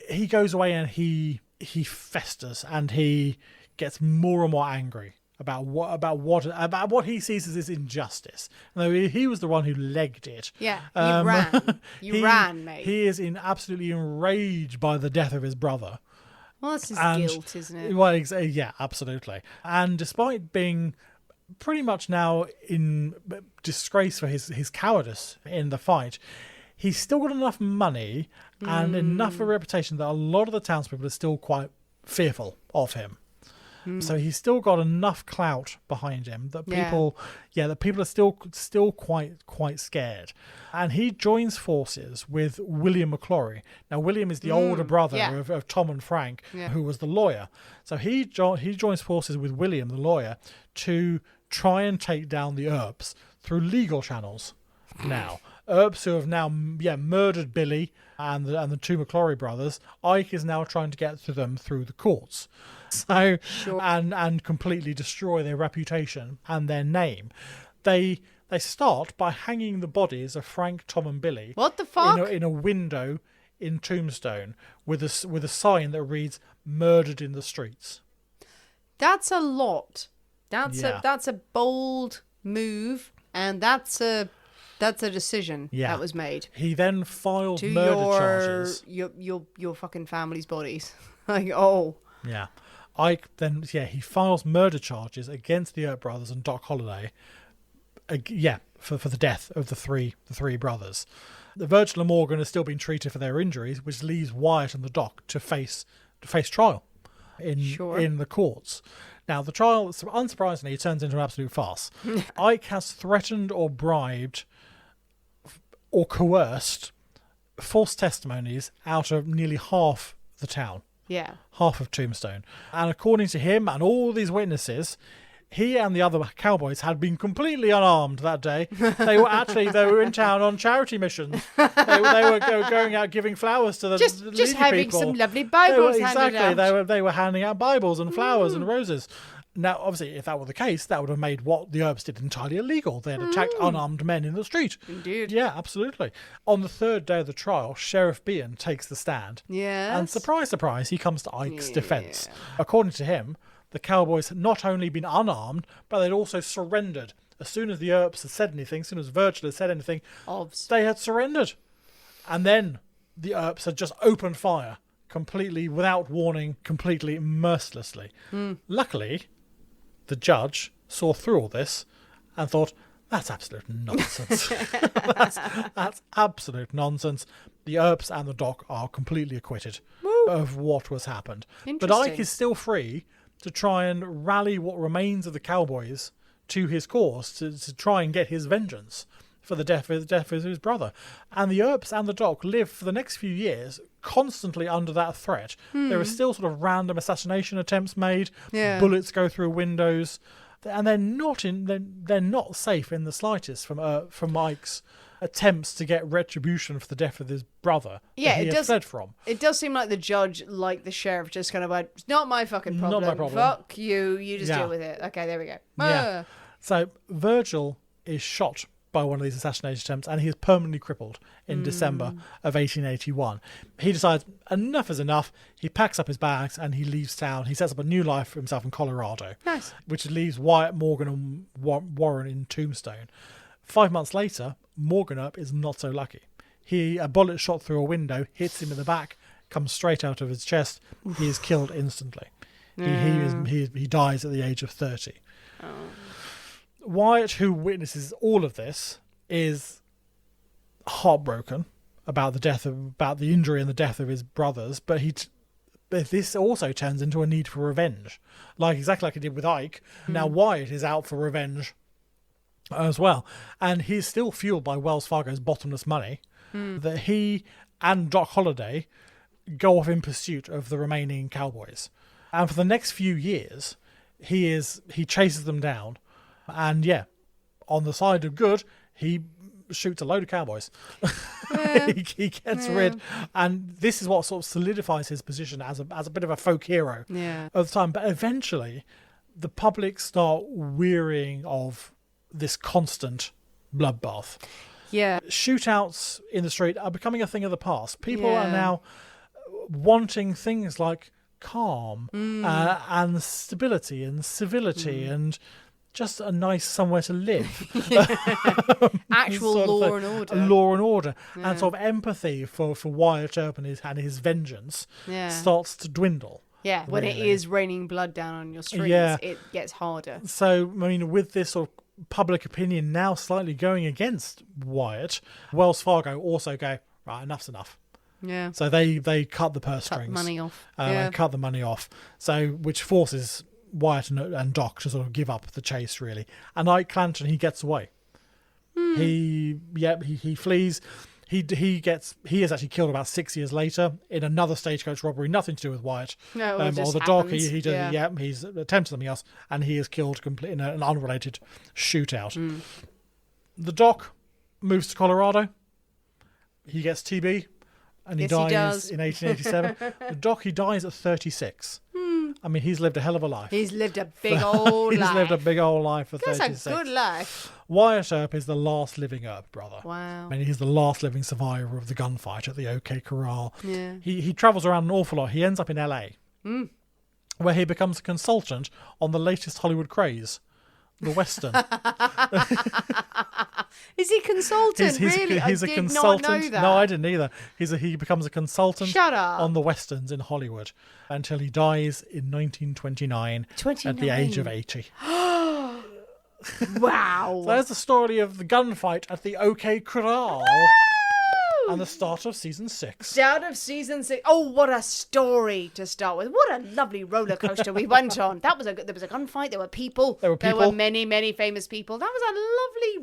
Speaker 2: He goes away and he festers, and he gets more and more angry about what he sees as his injustice. Though he was the one who legged it.
Speaker 1: Yeah, he ran. He ran, mate.
Speaker 2: He is absolutely enraged by the death of his brother.
Speaker 1: Well, that's his guilt, isn't it?
Speaker 2: Well, yeah, absolutely. And despite being pretty much now in disgrace for his cowardice in the fight, he's still got enough money and enough of a reputation that a lot of the townspeople are still quite fearful of him. So he's still got enough clout behind him that people, that people are still quite scared. And he joins forces with William McClory. Now, William is the older brother of Tom and Frank, who was the lawyer. So he joins forces with William, the lawyer, to try and take down the Earps through legal channels. Now, Earps, who have now murdered Billy and the two McClory brothers, Ike is now trying to get to them through the courts. So and completely destroy their reputation and their name. They start by hanging the bodies of Frank, Tom, and Billy.
Speaker 1: What the fuck?
Speaker 2: In a window in Tombstone with a sign that reads "Murdered in the Streets."
Speaker 1: That's a lot. That's a bold move, and that's a decision that was made.
Speaker 2: He then filed murder charges.
Speaker 1: Your fucking family's bodies. Like, oh.
Speaker 2: Yeah. Ike then, he files murder charges against the Earp brothers and Doc Holliday. For the death of the three brothers. The Virgil and Morgan are still being treated for their injuries, which leaves Wyatt and the Doc to face trial in the courts. Now, the trial, unsurprisingly, turns into an absolute farce. Ike has threatened or bribed or coerced false testimonies out of nearly half the town.
Speaker 1: Yeah.
Speaker 2: Half of Tombstone. And according to him and all these witnesses, he and the other cowboys had been completely unarmed that day. They were in town on charity missions. They were going out giving flowers to the
Speaker 1: just having
Speaker 2: people.
Speaker 1: Some lovely Bibles handed out.
Speaker 2: They were handing out Bibles and flowers and roses. Now, obviously, if that were the case, that would have made what the Earps did entirely illegal. They had attacked unarmed men in the street.
Speaker 1: Indeed.
Speaker 2: Yeah, absolutely. On the third day of the trial, Sheriff Bean takes the stand.
Speaker 1: Yes.
Speaker 2: And surprise, surprise, he comes to Ike's defence. According to him, the cowboys had not only been unarmed, but they'd also surrendered. As soon as the Earps had said anything, as soon as Virgil had said anything, they had surrendered. And then the Earps had just opened fire, completely without warning, completely mercilessly. Luckily, the judge saw through all this and thought, that's absolute nonsense. that's absolute nonsense. The Earps and the Doc are completely acquitted of what was happened. But Ike is still free to try and rally what remains of the cowboys to his cause, to try and get his vengeance for the death of his brother. And the Earps and the Doc live for the next few years constantly under that threat. There are still sort of random assassination attempts made, bullets go through windows, and they're not safe in the slightest from Mike's attempts to get retribution for the death of his brother that he has fled from.
Speaker 1: It does seem like the judge, like the sheriff, just kind of went, it's not my fucking problem.
Speaker 2: Not my problem.
Speaker 1: Fuck you. You just deal with it. Okay, there we go.
Speaker 2: Yeah. So Virgil is shot by one of these assassination attempts, and he is permanently crippled in December of 1881. He decides enough is enough. He packs up his bags and he leaves town. He sets up a new life for himself in Colorado.
Speaker 1: Nice.
Speaker 2: Which leaves Wyatt, Morgan and Warren in Tombstone. 5 months later, Morgan Earp is not so lucky. A bullet shot through a window hits him in the back, comes straight out of his chest. Oof. He is killed instantly. He dies at the age of 30. Oh. Wyatt, who witnesses all of this, is heartbroken about the injury and the death of his brothers, but this also turns into a need for revenge, exactly like it did with Ike. Now Wyatt is out for revenge as well, and he's still fueled by Wells Fargo's bottomless money. That he and Doc Holliday go off in pursuit of the remaining cowboys, and for the next few years, he chases them down. And on the side of good, he shoots a load of cowboys. He gets rid, and this is what sort of solidifies his position as a bit of a folk hero of the time. But eventually, the public start wearying of this constant bloodbath. Yeah, shootouts in the street are becoming a thing of the past. People are now wanting things like calm and stability and civility and just a nice somewhere to live.
Speaker 1: Actual law and order.
Speaker 2: Law and order. And sort of empathy for Wyatt Earp and his vengeance starts to dwindle.
Speaker 1: Yeah, when it is raining blood down on your streets, it gets harder.
Speaker 2: So, I mean, with this sort of public opinion now slightly going against Wyatt, Wells Fargo also go, right, enough's enough. Yeah. So they cut the purse strings.
Speaker 1: Cut the money off.
Speaker 2: Cut the money off. So, which forces Wyatt and Doc to sort of give up the chase, really. And Ike Clanton, he gets away. He flees. He is actually killed about 6 years later in another stagecoach robbery, nothing to do with Wyatt
Speaker 1: or the
Speaker 2: Doc. He's attempted something else, and he is killed completely in an unrelated shootout. The Doc moves to Colorado. He gets TB, and he dies in 1887. The Doc, he dies at 36. I mean, he's lived a hell of a life.
Speaker 1: He's lived a big old life.
Speaker 2: He's lived a big old life for 36.
Speaker 1: That's a good life.
Speaker 2: Wyatt Earp is the last living Earp brother.
Speaker 1: Wow.
Speaker 2: I mean, he's the last living survivor of the gunfight at the OK Corral. Yeah. He travels around an awful lot. He ends up in LA, where he becomes a consultant on the latest Hollywood craze, the Western.
Speaker 1: Is he consultant? Really?
Speaker 2: He's a consultant. Not know that. No, I didn't either. He becomes a consultant on the Westerns in Hollywood until he dies in 1929 at the age of 80.
Speaker 1: Wow.
Speaker 2: So there's the story of the gunfight at the OK Corral. And the start of season 6.
Speaker 1: Start of season 6. Oh, what a story to start with. What a lovely roller coaster we went on. There was a gunfight. There were people. There were many, many famous people. That was a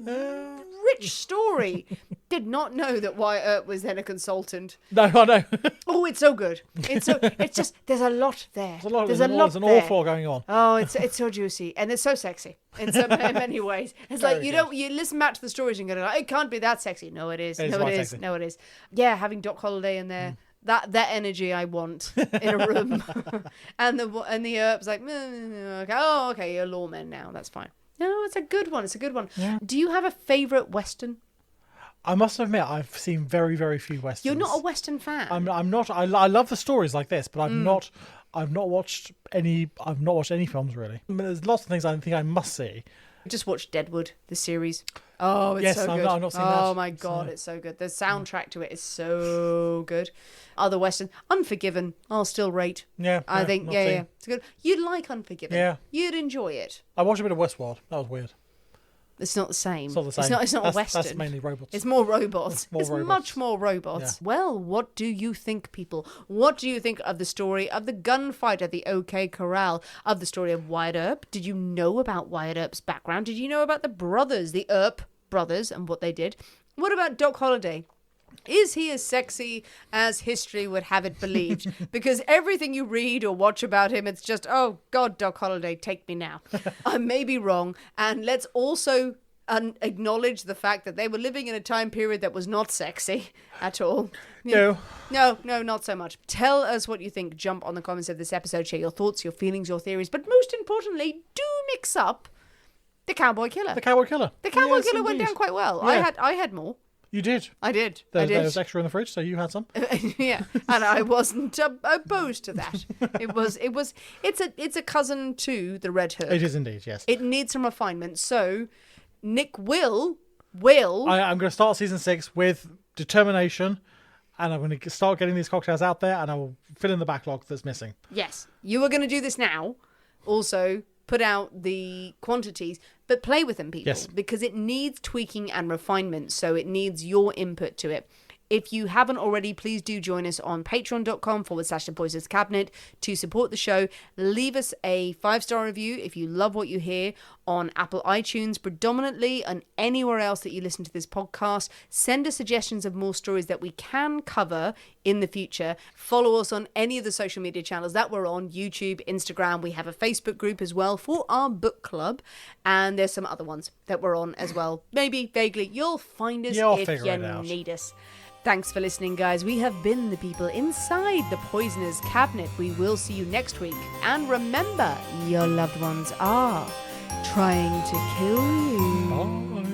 Speaker 1: lovely, rich story. Did not know that Wyatt Earp was then a consultant.
Speaker 2: No, I know.
Speaker 1: Oh, it's so good. It's just, there's a lot there.
Speaker 2: There's an awful lot going on.
Speaker 1: Oh, it's so juicy. And it's so sexy in so many ways. It's like, you listen back to the stories and go, it can't be that sexy. No, it is. No, it is. Yeah, having Doc Holliday in there. That energy I want in a room. and the herb's like, okay, okay, you're lawmen now. That's fine. No, it's a good one. It's a good one.
Speaker 2: Yeah.
Speaker 1: Do you have a favourite Western?
Speaker 2: I must admit, I've seen very, very few westerns.
Speaker 1: You're not a Western fan.
Speaker 2: I'm not. I love the stories like this, but I've not watched any. I've not watched any films really. I mean, there's lots of things I think I must see.
Speaker 1: Just watched Deadwood, the series. Oh, it's
Speaker 2: yes,
Speaker 1: so
Speaker 2: I've
Speaker 1: good.
Speaker 2: not seen that.
Speaker 1: Oh my god, it's so good. The soundtrack to it is so good. Other Western, Unforgiven, I'll still rate.
Speaker 2: Yeah,
Speaker 1: I think yeah, it's good. You'd like Unforgiven.
Speaker 2: Yeah,
Speaker 1: you'd enjoy it.
Speaker 2: I watched a bit of Westworld. That was weird.
Speaker 1: It's not the same.
Speaker 2: It's not the same.
Speaker 1: It's not a Western.
Speaker 2: That's mainly robots.
Speaker 1: It's more robots.
Speaker 2: It's
Speaker 1: robots. Much more robots. Yeah. Well, what do you think, people? What do you think of the story of the gunfight at the OK Corral, of the story of Wyatt Earp? Did you know about Wyatt Earp's background? Did you know about the brothers, the Earp brothers, and what they did? What about Doc Holliday? Is he as sexy as history would have it believed? Because everything you read or watch about him, it's just, oh, God, Doc Holliday, take me now. I may be wrong. And let's also acknowledge the fact that they were living in a time period that was not sexy at all.
Speaker 2: No,
Speaker 1: not so much. Tell us what you think. Jump on the comments of this episode. Share your thoughts, your feelings, your theories. But most importantly, do mix up the Cowboy Killer.
Speaker 2: The Cowboy Killer.
Speaker 1: The Cowboy Killer went down quite well.
Speaker 2: Yeah.
Speaker 1: I had more.
Speaker 2: You did.
Speaker 1: I did.
Speaker 2: There was extra in the fridge, so you had some.
Speaker 1: Yeah, and I wasn't opposed to that. It's a cousin to the Red Hook.
Speaker 2: It is indeed, yes.
Speaker 1: It needs some refinement. So Nick will.
Speaker 2: I'm going to start season 6 with determination, and I'm going to start getting these cocktails out there, and I will fill in the backlog that's missing.
Speaker 1: Yes, you are going to do this now. Also, put out the quantities, but play with them, people.
Speaker 2: Yes.
Speaker 1: Because it needs tweaking and refinement, so it needs your input to it. If you haven't already, please do join us on patreon.com/The Poisonous Cabinet to support the show. Leave us a 5-star review if you love what you hear on Apple iTunes predominantly, and anywhere else that you listen to this podcast. Send us suggestions of more stories that we can cover in the future. Follow us on any of the social media channels that we're on, YouTube, Instagram. We have a Facebook group as well for our book club, and there's some other ones that we're on as well. Maybe vaguely. You'll find us if you need us. Thanks for listening, guys. We have been the people inside the Poisoner's Cabinet. We will see you next week. And remember, your loved ones are trying to kill you.
Speaker 2: Bye.